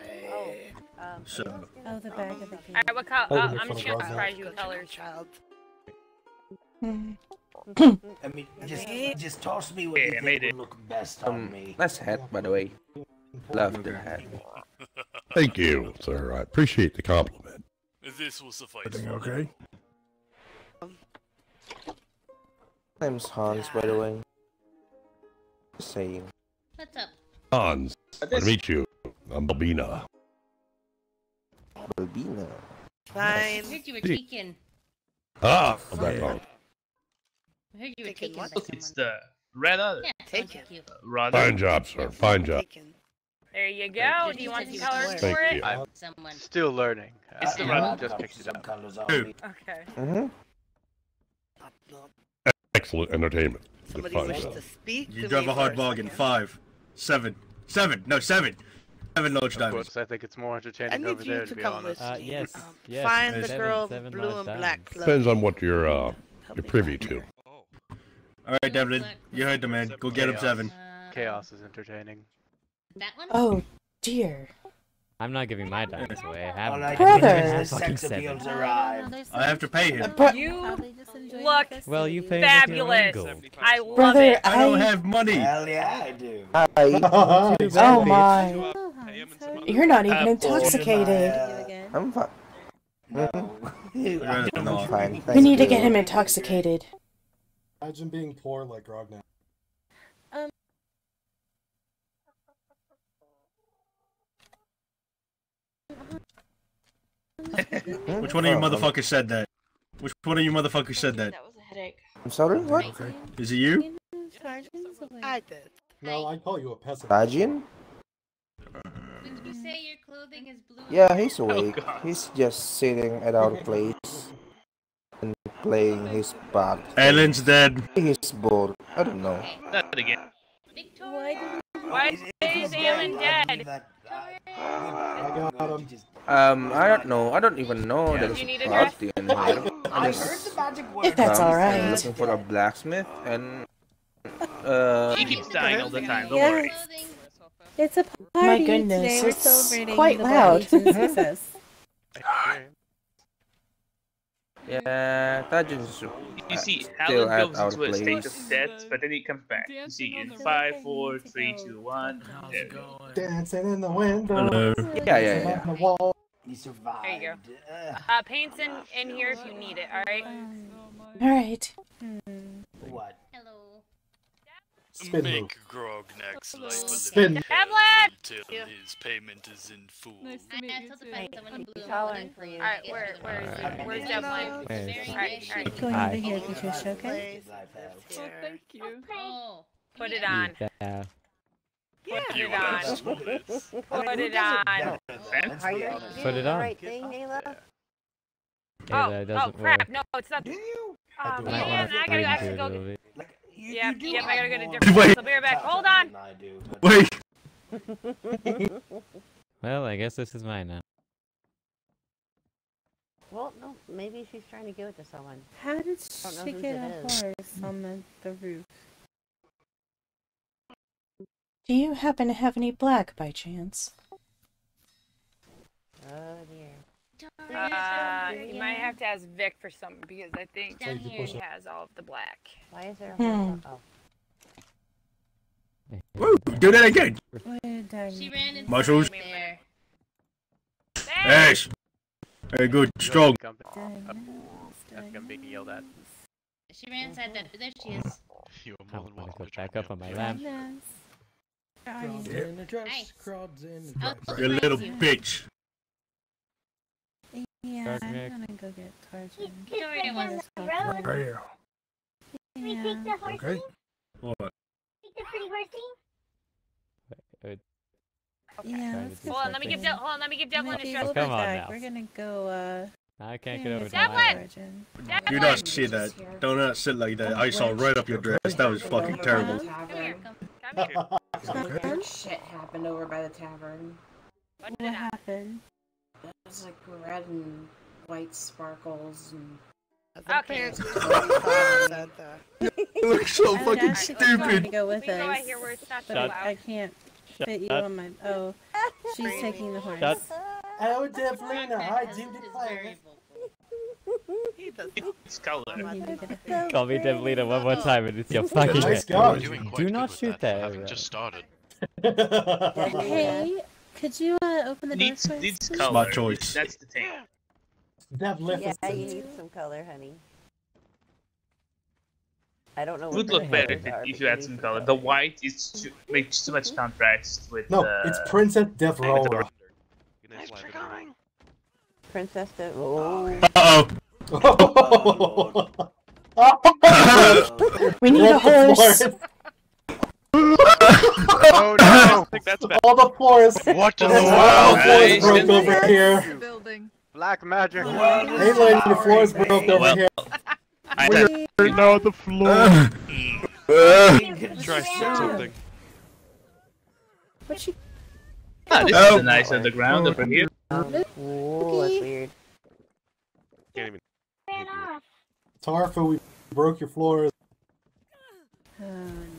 So, Oh, the bag of the king. Alright, what color? Oh, I'm they're just full of gonna surprise you with colors. I mean, just toss me what you think would look best on me. Nice hat, by the way. Love the hat. Thank you, sir. I appreciate the compliment. This will suffice. Everything okay? Name's Hans, by the way. Just saying. What's up? Hans, nice to meet you. I'm Balbina. Balbina. I Fine. heard you were taken. Ah, I'm back on. I heard you were Taken taken what? by It's someone. the red other. Yeah, Taken. sounds like you. Rather. Fine job, sir. Fine job. There you go. Do you want some colors Thank for it? you. I'm Someone. still learning. It's the I red. just picked it up. Okay. Mm-hmm. Excellent entertainment. Good Somebody fun wish stuff. to speak you to drive me a hard first, bargain. okay? 5, 7, 7, no 7. 7 large Of diamonds. course, I think it's more I entertaining need over you there, to to be come with honest. me. Yes, yes. Find the 7, girl 7 blue large and black. diamonds. Depends on what you're privy to. Alright, Devlin, you heard the man. Go get him 7. Chaos is entertaining. That one? Oh, dear. I'm not giving my diamonds away. I haven't. Alright, Brother. the sex appeals arrived. I have to pay him. You look Well, you pay with your own fabulous. gold. I love Brother, it. I don't have money. Hell yeah, I do. Oh my. You're not even intoxicated. I'm fine. No. I'm fine. We need to get him intoxicated. Imagine being poor like Grog now. Which one of you motherfuckers said that? Which one of you motherfuckers said that? That was a headache. I'm sorry, what? Is it you? I did. No, I call you a peasant. Rajin? Did you say your clothing is blue? Yeah, he's awake. He's just sitting at our place and playing his part. Ellen's dead. He's bored. I don't know. Not again. Why is Alan dead? I got him. I don't know. I don't even know there's you need a a dress? party in here. I heard the magic word. If that's I'm alright. looking for a blacksmith and She keeps dying all the time. Don't Yeah. worry. It's a party. My goodness, Today we're it's celebrating quite the loud. party's success. yeah, Tajin's You see, still Alan at goes our into a state place. of death, but then he comes back. You see, in 5, 4, 3, 2, 1. There we go. Dancing in the window. Hello. Yeah. On the wall. You survived. There you go. Paint's in here if you need it, alright? Alright. What? Hello. Spin move. Make Grognak's life a Spin. living hell until his payment is in full. Nice to meet you too. Hollering for you. Alright, where's Devlin? Where's- Alright. Going Hi. over here, Patricia, okay? Oh, thank you. Oh. Put it on. Yeah. Put You it on. guys will live. Put it on. Are you Put doing it the on. right thing, Ayla? It doesn't crap! work. No, it's not. Oh You might man, want to I gotta actually redo go. it a little bit. Yep, I gotta go to different place. I'll be right back. Hold on. Wait. Well, I guess this is mine now. Well, no, maybe she's trying to give it to someone. How did Don't know she whose get it a is. horse on the roof? Do you happen to have any black by chance? Oh dear. You might have to ask Vic for something because I think Down he here. has all of the black. Why is there a Hmm. horse? Woo, do that again. She ran into Muscles. there. Yes. Very good. Strong. That's gonna be yelled at. She ran inside that. There she is. You are I'm more than gonna welcome go to back join up on my in. lamp. Crowds in a dress. Nice. Crowds in a Oh, dress. You little bitch. Yeah, I'm Nick. gonna go get Tarzan. Victoria wants to go. Right here. Yeah. Okay. What? Yeah, let's go. Hold on, let me give Devlin his dress. Oh, come on back. now. We're gonna go, I can't get over to Devlin! my Tarzan. Do not say that. Do not sit like that. I saw right up your dress. That was fucking terrible. Come here. Shit happened over by the tavern. What What happened? It was like red and white sparkles and. Okay. You look so I'm fucking actually trying to stupid. go with We can go us, out here where it's not so but loud. I can't fit you Shut- on my. Oh, she's taking the horse. Shut- Oh, Devlina, I do This is declare. very vocal. It's color. Call me Devlina one more time and it's your fucking Nice head. going. Doing quite Do good not with shoot that, that having arrow. just started. Hey, could you open the door Needs for us? needs please? color. My choice. That's the thing. Yeah, you Devlificent. need some color, honey. I don't know Would what look the better colors are, if but you add need some some color. The white is makes too much contrast with. No, it's Princess Devrola. Thanks for coming. Princess Oh. Uh-oh. We need a horse. Oh no! I think that's bad. All the floors. What in the the world? floors broke over here. Black magic. Hey, lady, the floors broke over here. We're now the floor. Try something. What you? Ah, this is a nice underground over here. Oh, that's weird. Can't even. Tarfa, we broke your floors. Oh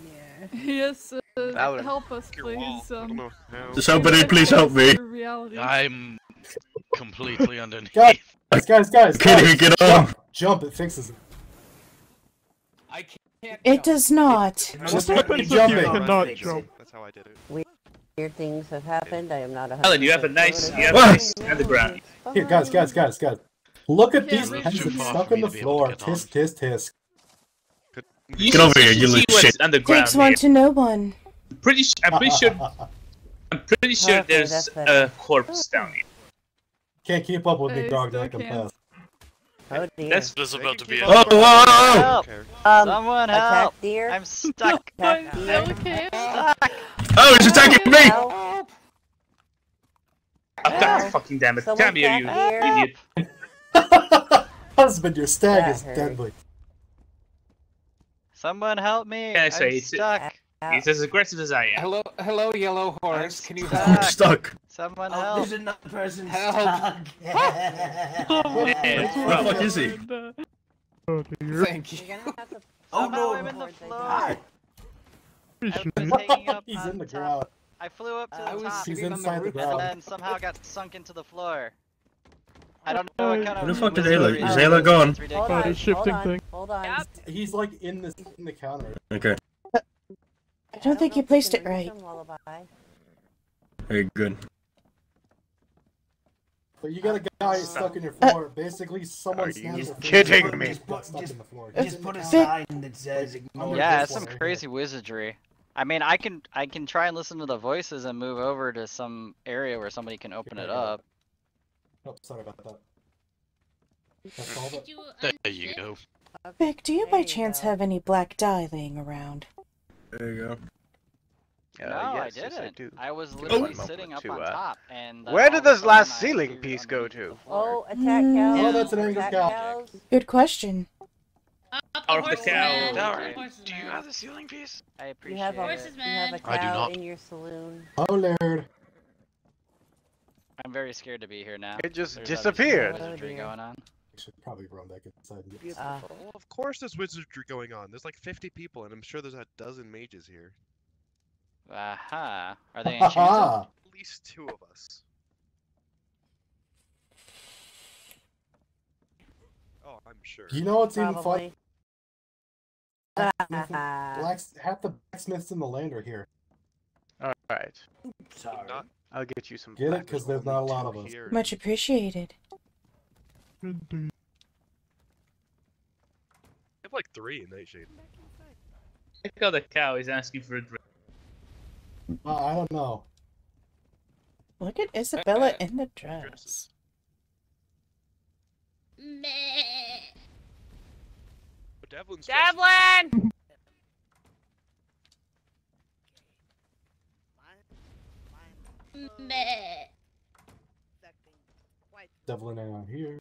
yeah. Yes. help us, please. Somebody please help me. I'm completely underneath. Guys! Can't even get on. Jump! It fixes it. It does not. Just happens if you cannot jump? That's how I did it. Weird things have happened. I am not 100%. Helen, you have a nice underground. Here, guys! Look at these peasants stuck on the floor. Tisk, tisk, tisk. Get over here, you little shit. Takes one to know one. I'm pretty sure there's a corpse down here. Can't keep up with me, dog. That can pass. Oh dear. This is about to be a... Whoa! Someone help! Deer. I'm stuck. Attack deer. Oh, he's attacking me! Oh, god fucking damn it. Come here, you idiot. Husband, your stag is deadly. Someone help me! Can I say, I'm it's stuck. He's as aggressive as I am. Hello, yellow horse. Can you I'm stuck. Someone help! There's another person Help. stuck. Where the fuck is he? Oh dear. Thank you. Oh no! I'm in the floor. Ah. I was hanging up He's on in the top. ground. I flew up to the top He's sitting on the inside the roof. ground. and then somehow got sunk into the floor. I don't know what kind of. Where the fuck did misery Ayla? Is it Ayla is. gone? It's ridiculous. Body shifting thing. Hold on. He's like in the counter. Okay. I don't think you placed it right. Very good. But you got a guy stuck in your floor. Basically, someone snapped their kidding finger me? and got stuck in the floor. Just put a sign that says ignore Yeah, this it's some one. crazy wizardry. I mean, I can try and listen to the voices and move over to some area where somebody can open it up. Oh, sorry about that. That's all that. There you go. Vic, do you by chance have any black dye laying around? There you go. No, I yes, didn't. I do. I was literally One sitting up moment on to, top, and Where did all of a this last sudden I ceiling appeared piece go underneath to? the floor. Oh, attack cows. Oh, that's an Angus Attack cow. cows. Good question. Our cow. Do you have the ceiling piece? I appreciate it. Horses, You have man. a I do cow not. in your saloon. Oh, Lord. I'm very scared to be here now. It just There's disappeared. obviously wizardry going on. We should probably run back inside and get Well, of course there's wizardry going on. There's like 50 people, and I'm sure there's a dozen mages here. Aha. Are they enchanted? At least 2 of us. Oh, I'm sure. You know what's even fun? Probably. Half the blacksmiths in the land are here. Alright. Sorry. I'll get you some. Get it? Because there's not a lot of us. Much appreciated. I Indeed. have like 3 in Nightshade. I got a cow. He's asking for a drink. I don't know. Look at Isabella in the dress. Devlin's Devlin! Devlin ain't out here.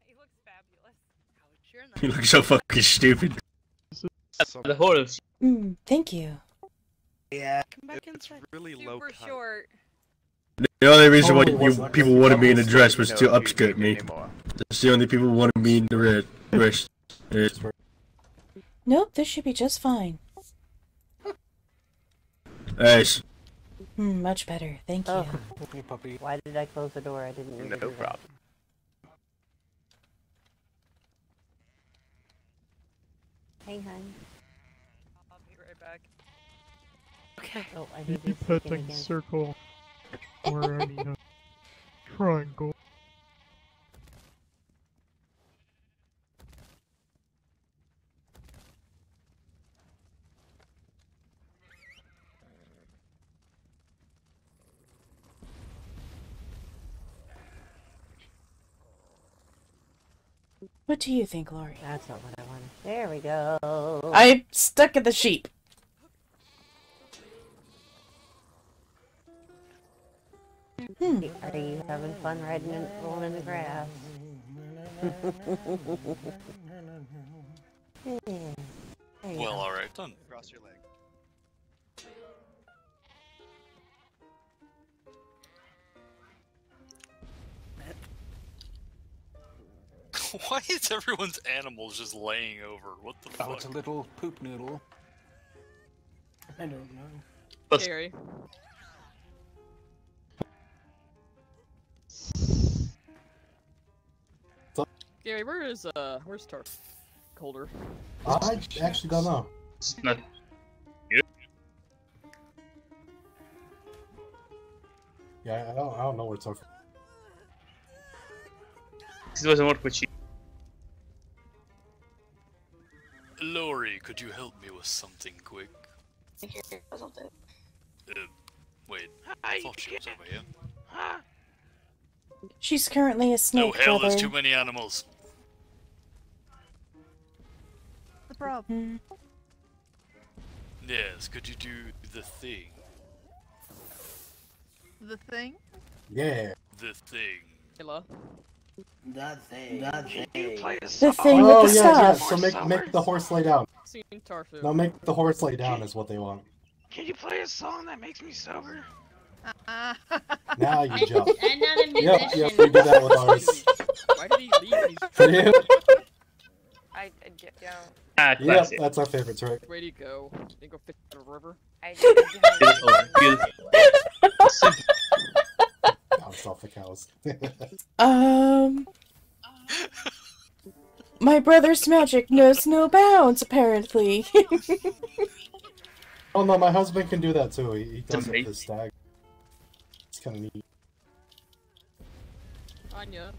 He looks fabulous. You look so fucking stupid. The horse. Thank you. Yeah. It's really low Super cut. short. The only reason why people wanted me in a dress was to upskirt me. That's the only people who wanted me in the dress. Nope, this should be just fine. Nice. Much better, thank you. Oh. Why did I close the door? I didn't mean to do that. problem. Hey, hon. I'll be right back. Okay. Oh, I need Keep this hitting again. circle. Or I need a triangle. What do you think, Lori? That's not what I wanted. There we go. I'm stuck at the sheep. Are you having fun riding and rolling in the grass? Well, alright then. Cross your leg. Why is everyone's animals just laying over? What the fuck? Oh, it's a little poop noodle. I don't know. Gary. Gary, where's Tarf? Colder. I actually don't know. It's not. Yeah, I don't know where it's from. This doesn't work with you. Lori, could you help me with something quick? Wait, I thought she was over here. She's currently a snake, No hell, brother. there's too many animals. The problem. Yes, could you do the thing? The thing? Yeah. The thing. Hello. That thing. That thing. The thing with Oh the yeah, stuff. so make the horse lay down. Seen Tarfu. No, make the horse lay down is what they want. Can you play a song that makes me sober? Now you jump. I'm not a Yep, musician. we do that with ours. Why did he leave? For you? I get down. Ah, Yep, classic. that's our favorite trick. Where'd he go? Did he go fish in the river? I Bounced off the cows. My brother's magic knows no bounds, apparently. Oh no, my husband can do that too. He does it with his stag. It's kind of neat. Anya.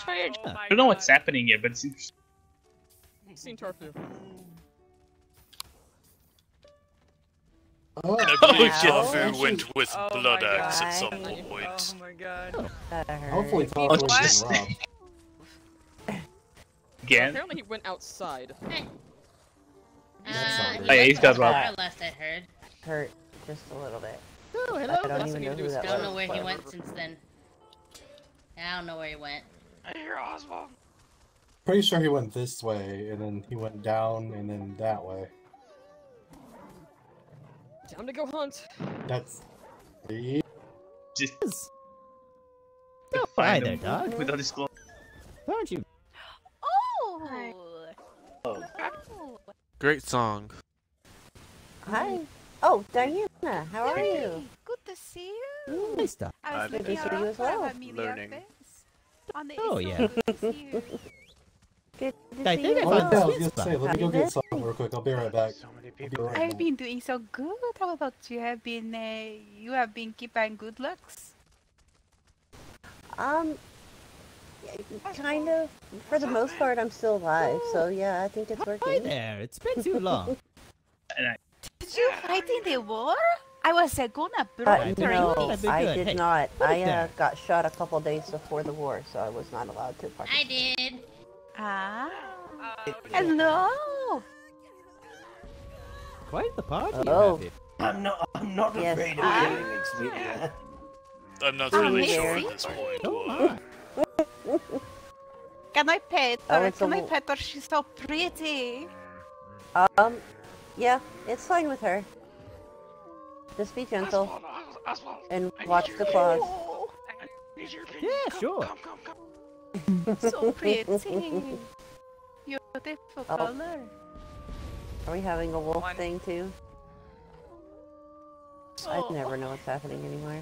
I don't know what's happening yet, but it's interesting. Seen Tarfu. I believe Tarfu went with Blood Axe at some point. Oh my god. Hopefully Tarfu was getting robbed. Again? Apparently he went outside. Yeah, he's got robbed. More last I heard. Hurt just a little bit. Oh, hello. I don't even know who that I don't know was. where he went since then. I don't know where he went. I hear Oswald. Pretty sure he went this way, and then he went down, and then that way. Time to go hunt. That's... Just... Oh, hi there, dog. Without his clothes. Aren't you? Oh! Great song. Hi. Oh, Diana, how are you? Good to see you. Nice stuff. I was Good to looking see you as well. around for Amelia Learning. Face. On the Oh, It's yeah. so good to see you. Good to I see think you. I Oh found yeah, I the was sweet gonna say, spot. let me go get something real quick. I'll be right back. I've been doing so good. How about you? You have been keeping good looks. Kind of. For the most part, I'm still alive, so yeah, I think it's Hi working. there. It's been too long. Did you fight in the war? I was gonna burn No, That'd be I good. did Hey, not. put it I there. got shot a couple days before the war, so I was not allowed to I participate. did. Ah. Hello. Quite the party you Oh. have here. I'm not Yes. afraid of getting experienced. I'm not Oh, really yes. sure at this point. Oh, Why. my. Can I pet Oh, her? it's a Can I wo- pet her? She's so pretty. Yeah, it's fine with her. Just be gentle and watch the claws. Yeah, sure. So pretty. Beautiful Oh. color. Are we having a wolf thing too? I never know what's happening anymore.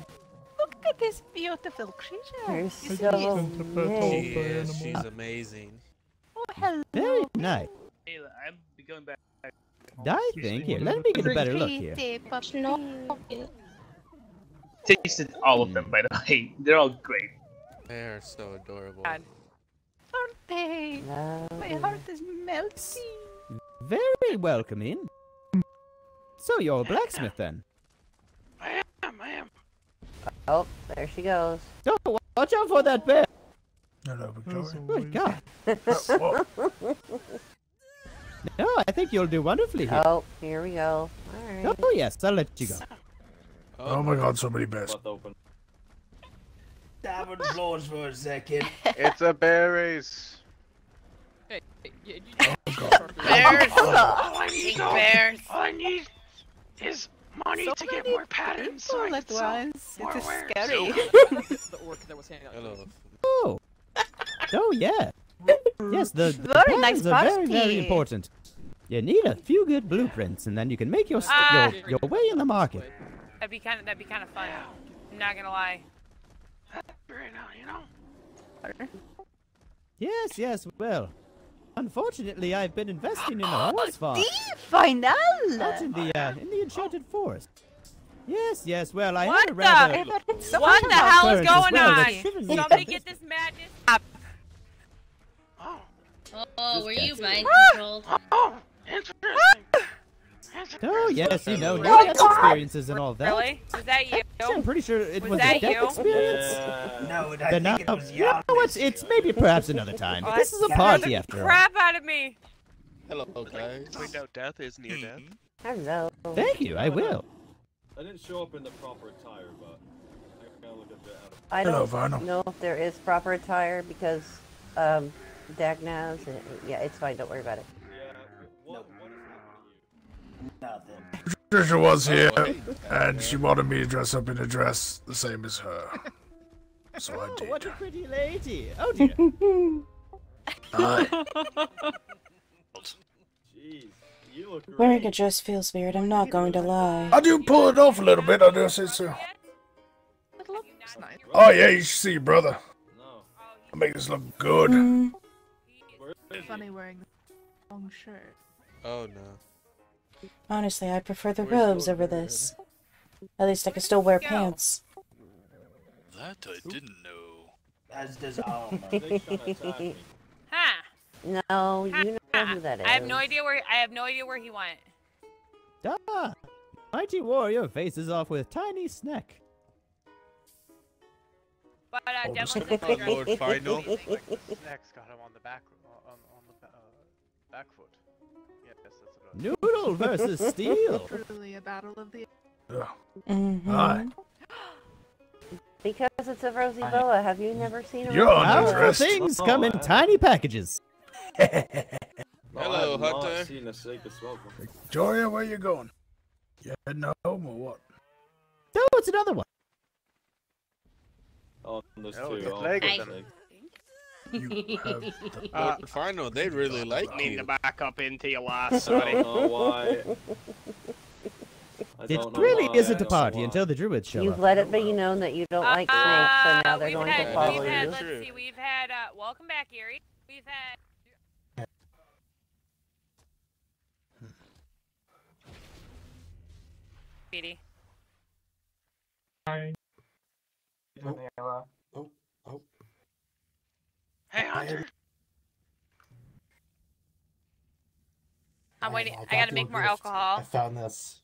Look at this beautiful creature. They're Isn't so it? nice. She's amazing. Oh, hello. Very nice. Hey, I'm going back. I think here. Let me get a better look here. Pretty puppy. Tasted all of them, by the way. They're all great. They are so adorable. Aren't they? My heart is melting. Very welcoming. So you're a blacksmith then? I am. Oh, there she goes. Oh, watch out for that bear. Hello, Victoria. Good God. No, I think you'll do wonderfully here. Oh, here we go. Alright. Oh, yes, I'll let you go. Oh my god, so many bears. Tavern floors for a second. It's a bear race. Hey, you Bears. All I need, Big bears. all I need is money So to get many more patterns. So I people can at sell once. more It is wares. scary. the orc that was hanging out. Hello. Oh, yeah. Yes, the Very nice patterns are very, very party. important. You need a few good blueprints, and then you can make your way in the market. That'd be kind of fun. I'm not gonna lie. Yes, well, unfortunately, I've been investing in a horse farm. Final! Out in the enchanted forest. Yes, well, I What had a rather... What the hell is going well, on? Somebody get this madness up. Oh, were you mind controlled? Oh, yes, you know, near-death experiences and all that. Really? Was that you? I'm pretty sure it was a that death you? experience. No, I think it was you know what? It's maybe perhaps another time. This is a party after all. Crap out of me. Hello, guys. Wait, no, death is near death. Hello. Thank you, I will. I didn't show up in the proper attire, but I gotta look a bit out of I don't know if there is proper attire because Dagnaz. Yeah, it's fine. Don't worry about it. Nothing. Patricia was here, and she wanted me to dress up in a dress the same as her. So I did. What a pretty lady. Oh, dear. Jeez, you look great. Wearing a dress feels weird, I'm not going to lie. I do pull it off a little bit, I do say so. Oh yeah, you should see your brother. I make this look good. Funny wearing the long shirt. Oh no. Honestly, I prefer the robes over this. At least I can still wear pants. That I didn't know. As does Alma. Huh. No, you know who that is. I have no idea where he went. Ah, mighty warrior faces off with tiny snack. But definitely Lord Final. Snacks got him on the back foot. Yes, that's what it was. Noodle versus steel. Truly a battle of the... Hi. Because it's a rosy boa. Have you never seen a You're rosy boa? underdressed. Things come in tiny packages. Hello, Hunter. Victoria, where you going? You heading home or what? Oh, it's another one. Oh, there's Oh, two. the Oh, leg okay. of them. You have Lord Final, they really like Need you. to back up into your I last, don't buddy. know why. It really isn't a party until the druids show You've up. let it be known that you don't like snakes, so now they're going to follow you. Let's see, we've had, welcome back, Erie. We've had... Speedy. Hi. Hey, Hunter. I'm waiting. I gotta make more alcohol. I found this.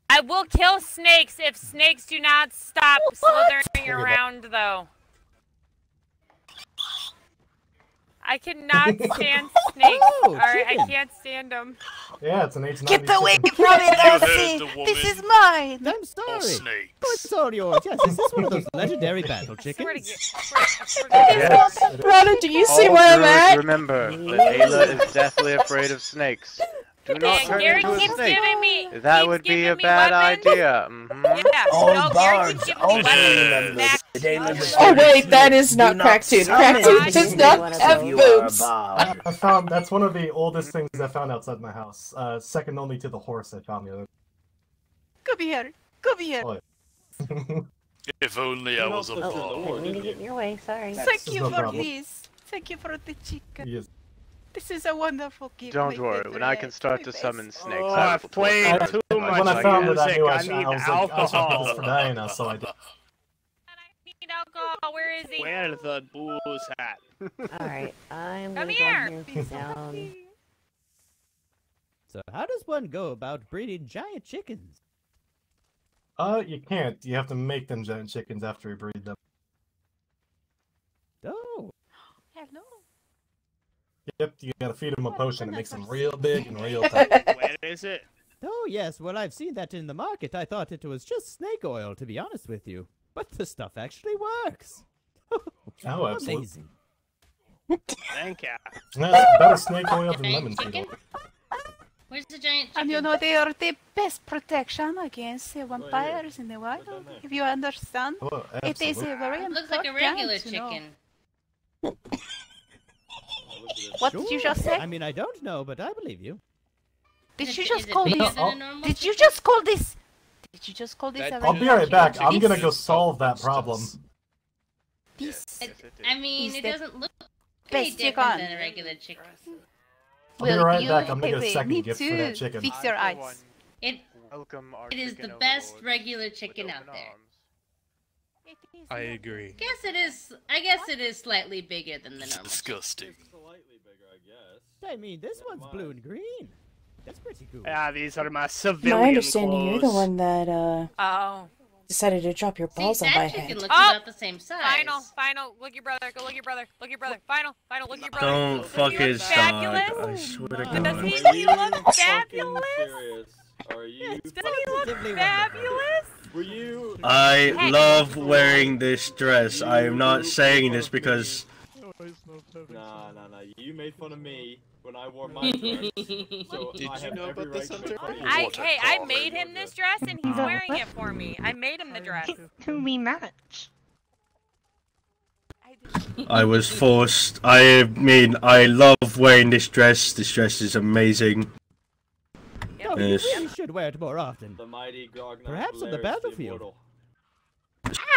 I will kill snakes if snakes do not stop slithering around, though. I cannot stand snakes. Alright, I can't stand them. Yeah, it's an 8 to Get 90 away chicken. from me, Elsie! This is mine! I'm sorry. Snakes. Oh, it's all yours. Yes, is this one of those legendary battle chickens? Yes, it is. Rana, do you see where I'm at? Remember that Ayla is deathly afraid of snakes. Do not turn Gary into a keeps snake. giving me. That would be a bad idea. Yeah. All No, Gary keeps bards giving me also weapons. remember the daily Oh wait, that is not Cracktooth. Cracktooth does not have boobs. I found that's one of the oldest things I found outside my house. Second only to the horse I found the other. Come here! Come here! Oh, If only I was a Oh, bard. didn't mean to get in your way. Sorry. Thank you no for problem. this. Thank you for the chicken. Yes. This is a wonderful gift. Don't my worry, when I favorite. can start to My summon best. snakes, Oh, I I've will played torture too as much When I like found it, I music. knew I I need was like, I should do this for alcohol. Diana, so I did. Need alcohol. Where is he? Where's the booze hat? Alright, I'm Come gonna here. go here and sit down. So how does one go about breeding giant chickens? You can't. You have to make them giant chickens after you breed them. Oh. Hello. Yep, you gotta feed them a potion that makes them real big and real tight. Where is it? Oh, yes, well, I've seen that in the market. I thought it was just snake oil, to be honest with you. But the stuff actually works. Oh, absolutely. Amazing. Thank you. That's better snake oil than Giant lemon seed chicken? oil. Where's the giant chicken? And you know they are the best protection against vampires in the wild. If you understand, Oh, it is absolutely. a very Looks like a regular important to know. chicken. Look at this What did you just say? I mean, I don't know, but I believe you. Did you Is just it call bigger this? than a normal Did you chicken? just call this? Did you just call this? I'll be right back. I'm gonna go solve that problem. I mean, it doesn't look any best different chicken. than a regular chicken. I'll be right back. I'm gonna okay, get a wait, second me gift for too. that chicken. Fix your eyes. It is the best regular chicken out there. I agree. I guess it is slightly bigger than the It's normal. disgusting. Slightly bigger, I guess. I mean, this one's blue and green. That's pretty cool. Ah, these are my My civilian understanding, you're the clothes. one that Oh. decided to drop your balls on my that chicken head. looks about the same size. Final. Look your brother. Go look your brother. Look your brother. Final. Look your brother. Don't Does he fucking look start. fabulous? I swear to Does God. he look fabulous? Serious? Are you? Does he look fabulous? Were you? I love wearing this dress. I am not saying this because Nah. You made fun of me when I wore my dress. So Did I you have know every about this, right to Hunter? I made him this dress and he's wearing it for me. I made him the dress. Who we match? I was forced. I mean, I love wearing this dress. This dress is amazing. No, you really should wear it more often. The mighty Grognak Perhaps on the Valerius battlefield. Immortal.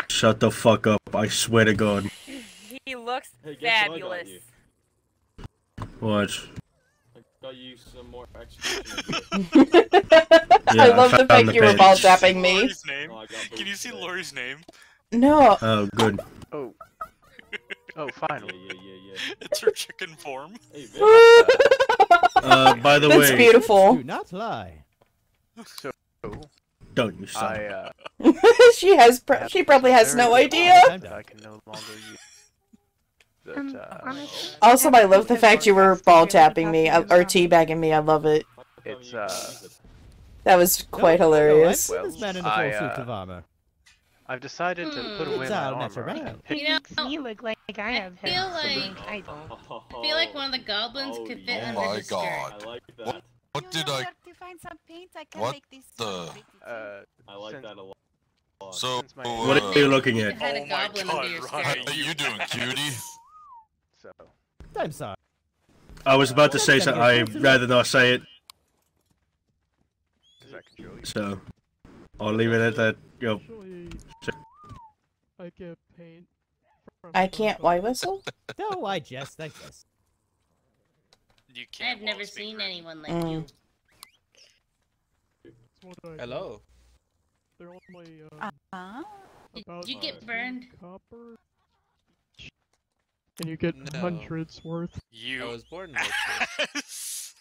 Shut the fuck up. I swear to God. He looks Hey, guess what I got fabulous. you? What? I got you some more execution. Yeah, I love the found fact you were page. ball tapping me. Lori's name? Can you see Lori's name? No. Oh, good. Oh. Oh, final. Yeah. It's her chicken form. Hey, By the That's way, beautiful. Do not lie. So, don't you son. She has. She probably has no idea. That I can no longer use. Also, I love the fact you were ball tapping me or teabagging me. I love it. It's That was quite hilarious. I've seen this man in a full suit of armor. I've decided to put away It's my all armor. natural. You know, You look like I have I feel like I don't. I feel like one of the goblins could fit under my his God. skirt. I like that. What did I? To find some paint, I can What make this. the? I like that a lot. So, What are you looking at? Had a goblin under your How skirt. you doing, cutie? So. I'm sorry. I was about to say something. I'd rather not say it. So, I'll leave it at that. Yo. I get paint. I can't white whistle. No, I jest. You can't. I've never seen anyone like Mm. you. Hello. They're only Did about you get burned? copper. And you get hundreds worth. I was born this.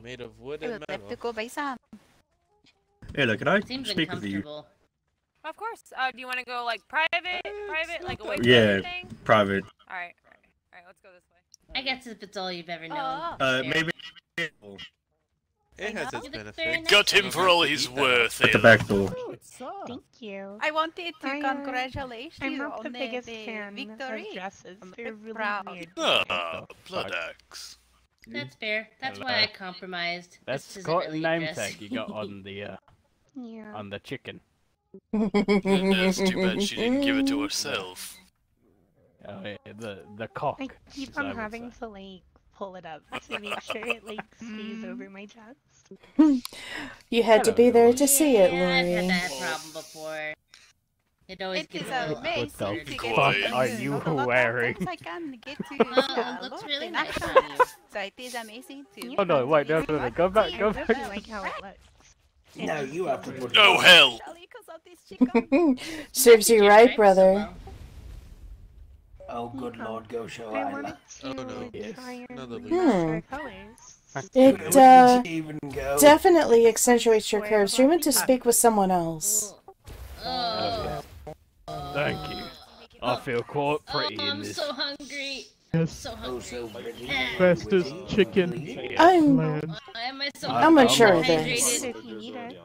Made of wood and metal. to go by some. Hey, look, can I Seems speak with you? uncomfortable. Of course. Do you want to go like private, like away from Yeah, everything? private. All right. Let's go this way. I guess if it's all you've ever known. Maybe. It has its You look very benefits. Got him for all he's worth. At the back door. Thank you. I wanted to I, congratulate I'm you not on the biggest the fan victory. of dresses. I'm a They're bit really proud. weird. Ah, blood axe. That's fair. That's why I compromised. That's This isn't quite really a a name dress. tag you got on the Yeah. on the chicken. It's too bad she didn't give it to herself. Oh yeah, the cock. I keep as I on would having say. to like pull it up to make sure it like stays over my chest. You had to be there to see it, Yeah, I've had Lori. that problem before. It always gets a little amazing What the weird to get fuck to are use. you Not a lot of wearing? times I can get to Well, see it a looks lot really in nice action. on you. So it is amazing too. Oh no! Wait, no! Go back! Go back! I like how it looks. No, you have to put. Oh hell! Serves you right, brother. Oh, good lord, go show I Isla. wanted to Oh no! try and Another match leaf. our colors. It Where did you even go? definitely accentuates your curves. You meant to speak with someone else. Oh, Thank you. I feel quite pretty in I'm this. so hungry. Yes. So Oh, hungry. so pretty. Fastest chicken I'm- land. Why am I so I'm unsure of dehydrated? this. If you need it.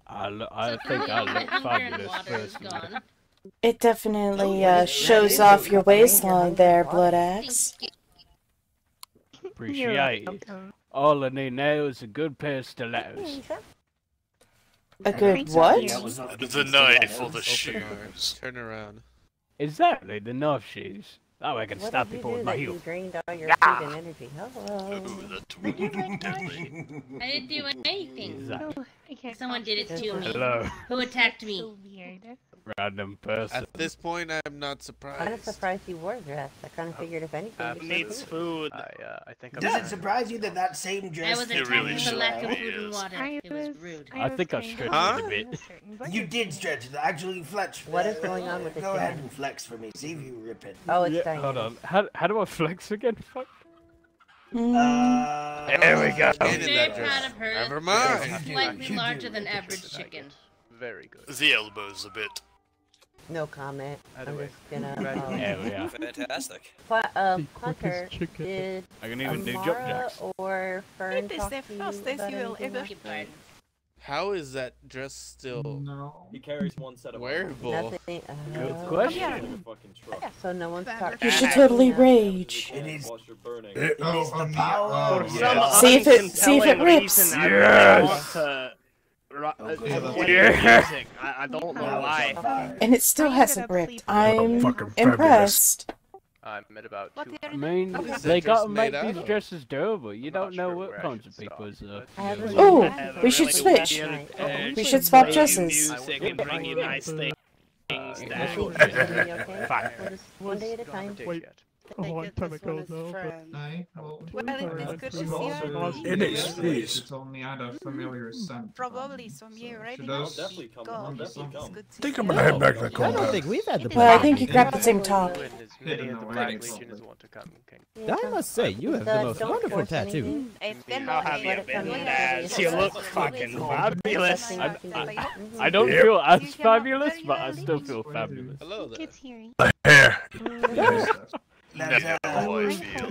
I think I My look hunger and fabulous water is personally. gone. It definitely shows off your waistline there, Blood Axe. Appreciate it. All I need now is a good pair of stilettos. A good what? That was not The knife or the shoes. Turn around. Exactly, the knife shoes. Oh, I can What stab did you people do with my that heel. you drained all your Yeah. food and energy? Hello. I didn't do anything. Exactly. Someone did it to me. Hello. Who attacked me? Random person. At this point, I'm not surprised. I'm surprised you wore a dress. I kind of figured if anything, you Needs food. I think I'm Does it surprise you that that same dress? I was attacked for lack of food and water. It was rude. I think I stretched Huh? it a bit. You did stretch it. Actually, flex. What is going on with the Go chin? ahead and flex for me. See if you rip it. Oh, it's Yeah, dying. hold on. How do I flex again? Fuck. There we go. Very proud of her. Never mind. It's slightly larger than average chicken. Very good. The elbow's a bit. No comment. I'm just gonna. There we are. Fantastic. Hunter, did I can even do jump Amara jacks. or Fern It is talk the to you fastest about you will anything ever else? find. How is that dress still He carries one set of wearable? Nothing. Good question. So no one's talked. You should totally rage. It is. Whilst you're burning. It is the power. For some See if it uncontelling rips. reason, I really want to play Yes. music. I don't know why. And it still hasn't ripped. I'm fucking impressed. I'm at about What 200. I mean, What's they the gotta dress make made out these of? dresses durable. You don't know sure what where I kinds should of people is Oh, we should switch. We should swap dresses. Music and bring you nice things. Fine. One day at a time. Wait, a long time ago though. Well, it is good to see you. It is. It is. It's only had a familiar scent. Probably some you already. Should I- I'll definitely come. I'll God, definitely it's come. good to I think see I'm you. gonna head back to the I don't compound. think we've had the Well, I pleasure. think you grabbed the same top. I must say, you have the most wonderful tattoo. How have you been, lads? You look fucking fabulous. I don't feel as fabulous, but I still feel fabulous. Hello there. It's hearing. Hair. That's, how I feel.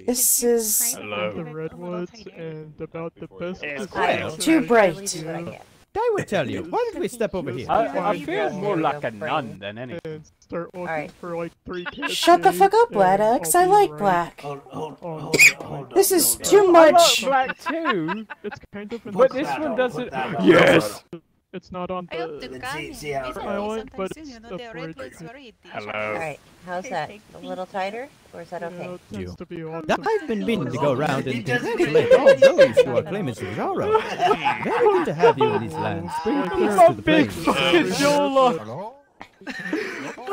This is Hello. The redwoods and about the best. Well, too bright. I would tell you. Why don't we step over here? I feel more like a nun than anything. And start looking Alright. for like 3 kids. Shut the fuck up, Bladdox. I like black. hold on. This is too much. I like black too, It's kind of. but this one doesn't. that on. Yes. It's not on I hope the. to Let's come. see how it I like, Sometimes but soon, it's you know, the the break. redwoods very Hello. Alright, how's that? A little tighter? Or is that okay? Yeah, it tends to be on. I've been meaning to go around and congratulate all those who are claimants of Zorro. Very good to have you in these lands. Bring peace to the Big place. fucking Zola.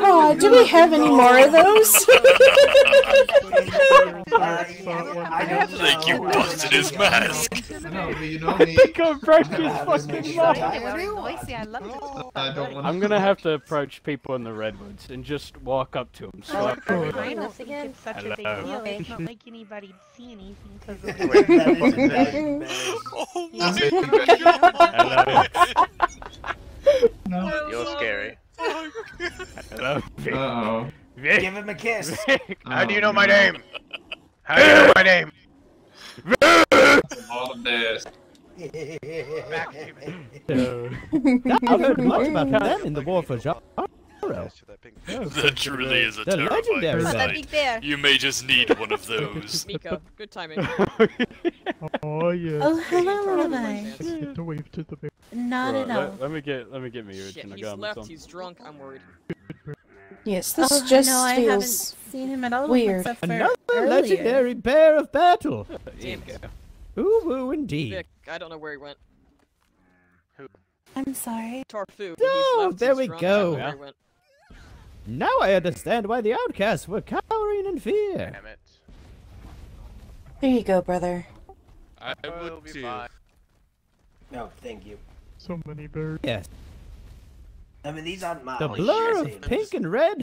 Oh, do we have any more of those? I don't Think you busted his mask. No, but you know me. I can't break his fucking mouth. very noisy. I love it. I don't want. I'm gonna have to approach people in the redwoods and just walk up to them. Oh, Slap them. are I you don't this think again? it's such a big Hello. deal. It's not like anybody'd see anything because of Hello. You're scary. Hello. Vic. Uh-oh. Vic. Give him a kiss. How do you know my name? How do you know my name? All of this. I've heard much about them in the war for Zorro. That truly is a The legendary terrifying band. Big sight. bear. You may just need one of those. Mika, good timing. Oh yeah. Oh, hello, Levi. Get to wave to the bear. Not Right, at all. let me get me your Shit, original he's garments left, on. he's drunk, I'm worried. Yes, this Oh, just no, I haven't feels seen him at all. weird. except for Another earlier. legendary bear of battle. Damn it. Ooh, woo, indeed. Vic, I don't know where he went. I'm sorry. Tarfu. Oh, he's left, there he's we drunk, go. I don't know where he went. Now I understand why the outcasts were cowering in fear. Damn it. There you go, brother. I would too. No, thank you. So many birds. Yes. I mean, these aren't mine. The blur of pink and red.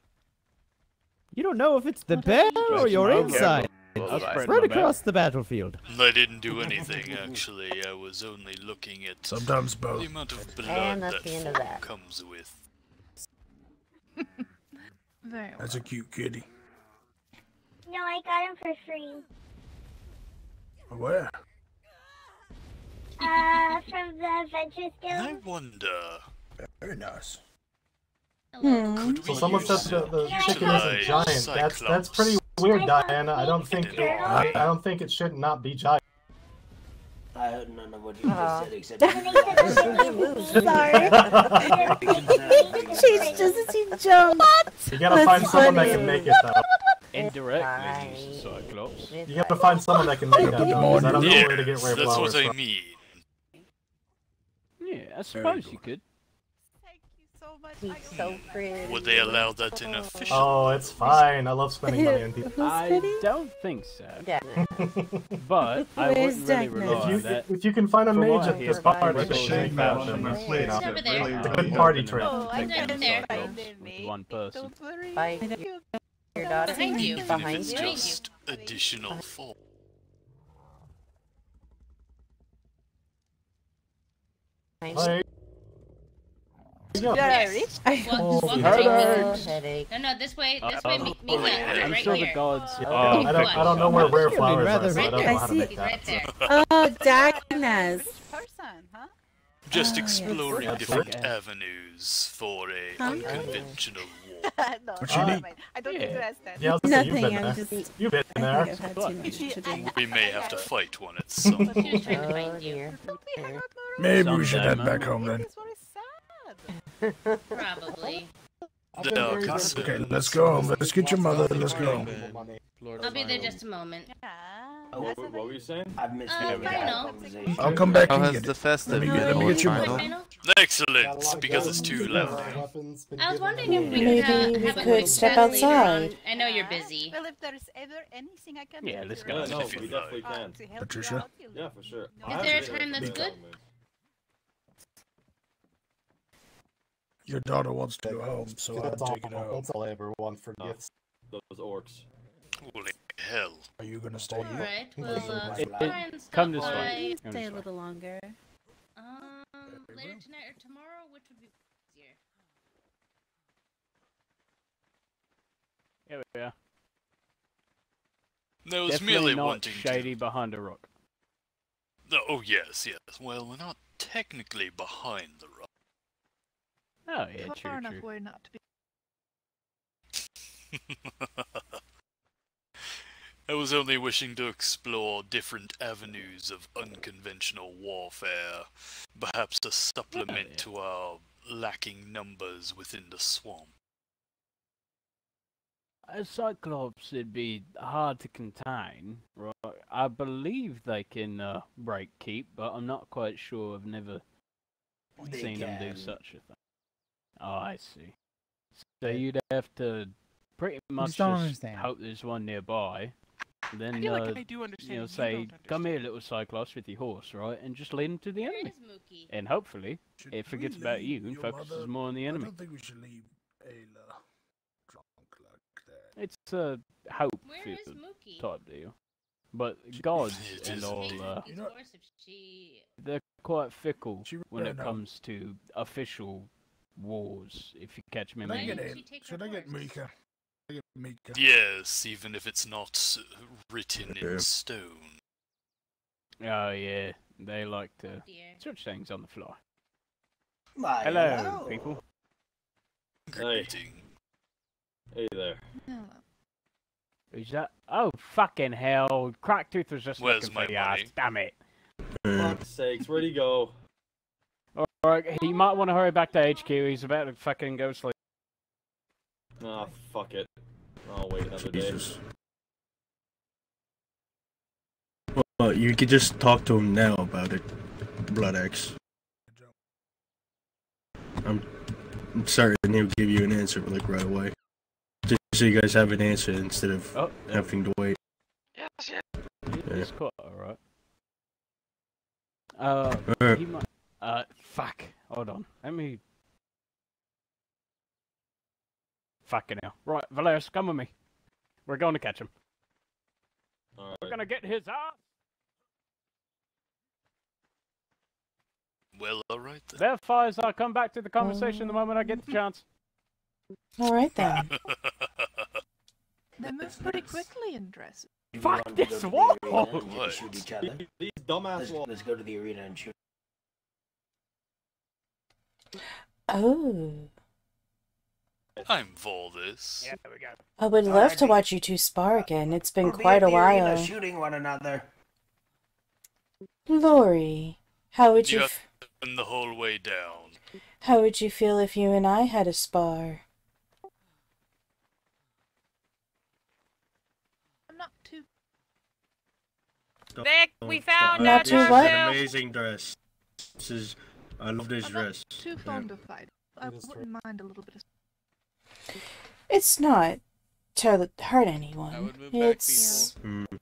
You don't know if it's the bear or your inside. Spread across the battlefield. I didn't do anything, actually. I was only looking at Sometimes both. the amount of blood And that that's the end of fall that. comes with. Very well. That's a cute kitty. No, I got him for free. Where? From the Adventure Guild. I wonder. Very nice. Could So we someone use said the it chicken to isn't giant. That's Cyclops? pretty weird, Diana. I don't think it should not be giant. I heard none of what you just said except you Sorry. She's just she jumped. You gotta find someone that can make it though. Indirectly, Cyclops. You gotta find someone that can make that though, 'cause I don't know where to get rare That's flowers what I from. mean. Yeah, I suppose you could. He's so pretty. Would they allow that in a fish? Oh, it's fine. I love spending money on people. I don't think so. But I wouldn't really rely on that. If you can find a From mage what I at hear, this bar, it's it's all a about fashion. them. It's a I'm good party trick. not I'm taking there. Cyclops with one person. Bye. Your daughter. Behind you. Even if Behind it's you. just additional fault. Hi. Headache. No, this way, Mika, I'm right sure here. the gods. I don't know where rare flowers are, so I don't know how to He's make right that. there. Oh, darkness. Just Oh, exploring yeah. different avenues for a unconventional war. No, What you need? I don't think that's that. Yeah, I was gonna say, you've Nothing, been I'm there. just- You've been I there. think I've had too much to do. We may have to fight one at some point. She was trying to find you. Maybe we should head back home then. Probably. Okay, let's go home. Let's get your mother. Let's go home. I'll be there just a moment. What were you saying? I've missed final. I'll come back How and has get the it. festive Let me get your mother. Final? Excellent, because it's too loud. I was wondering if we Maybe could we have a could quick step chat later on. outside. I know you're busy. Well, if there's ever anything I can Yeah, do let's to go. help No, If we you definitely to can. help you Patricia? out, you Yeah, for sure. Is there a time that's good? Your daughter wants to go home, so I'll take it home. That's all I ever want for gifts. Those orcs. Holy hell. Are you gonna stay? Alright, well, It- try and stop Come this by. way. Come Stay this a way. little longer. Later tonight or tomorrow, which would be easier? Here we are. No, it's Definitely merely not wanting shady behind a rock. to... Oh, yes, yes. Well, we're not technically behind the rock. Oh yeah, Far true, enough true. away not to be. I was only wishing to explore different avenues of unconventional warfare, perhaps a supplement to our lacking numbers within the swamp. A Cyclops would be hard to contain, right? I believe they can break keep, but I'm not quite sure. I've never seen them do such a thing. Oh, I see. So you'd have to pretty much don't just understand. hope there's one nearby. Then, feel like I do understand, you know, you say, don't come here, little Cyclops, with your horse, right? And just lead him to the Where enemy. is Mookie? And hopefully, it we forgets about leave you and your focuses mother? more on the I enemy. don't think we should leave Ayla drunk like that. It's a hope Where is filled Mookie? type deal. But gods It and is all, Of course, if she... they're quite fickle when ran it out. comes to official wars, if you catch me. Should I meaning. get Ayla? Should I get Mika? Should I get Mika? Yes, even if it's not written in stone. Oh yeah, they like to Dear. switch things on the fly. My Hello, people. Greeting. Hey there. Who's that? Oh, fucking hell. Cracktooth was just Where's looking my for you, ass. money? Damn it. Fuck's sakes, where'd he go? Alright, he might want to hurry back to HQ. He's about to fucking go sleep. Ah, fuck it. I'll wait another day. Jesus. Well, you could just talk to him now about it, Blood X. I'm certain he'll give you an answer like right away. Just so you guys have an answer instead of having to wait. It's quite alright. Alright. He might... fuck. Hold on. Let me... Fucking hell. Right, Valerius, come with me. We're going to catch him. We're gonna get his ass! Well, alright then. Therefore, I'll come back to the conversation the moment I get the chance. Alright then. They move pretty quickly in dresses. Fuck Want to this go to the wall! arena and just shoot each other? These dumbass walls. Let's go to the arena and shoot. Oh. I'm for this. Yeah, there we go. I would love to watch you two spar again. It's been We'll be quite at a the arena while. shooting one another. Lori, how would You you have to run the whole way down. how would you feel if you and I had a spar? I'm not too. Vic, we found Not this too is what? an amazing dress. This is, I love this dress. Too fond of fighting. I wouldn't mind a little bit of. It's not to hurt anyone. It's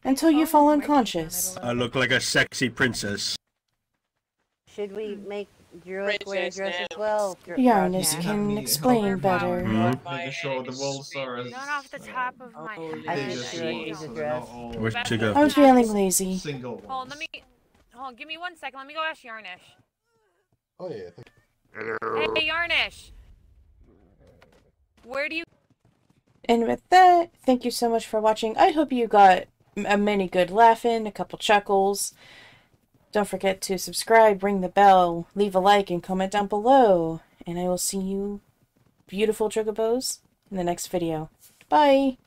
until you fall unconscious. I look like a sexy princess. Should we make Druid wear a dress as well? Yarnis can explain better. Making sure the walls are as Not off the top of my I head. think Druid needs a dress. Where'd she go? I was feeling lazy. single Hold on, hold on, give me 1 second. Let me go ask Yarnish. Oh yeah. Hey, Yarnish. Where do you? And with that, thank you so much for watching. I hope you got a many good laughing, a couple chuckles. Don't forget to subscribe, ring the bell, leave a like, and comment down below. And I will see you, beautiful Chocobos, in the next video. Bye!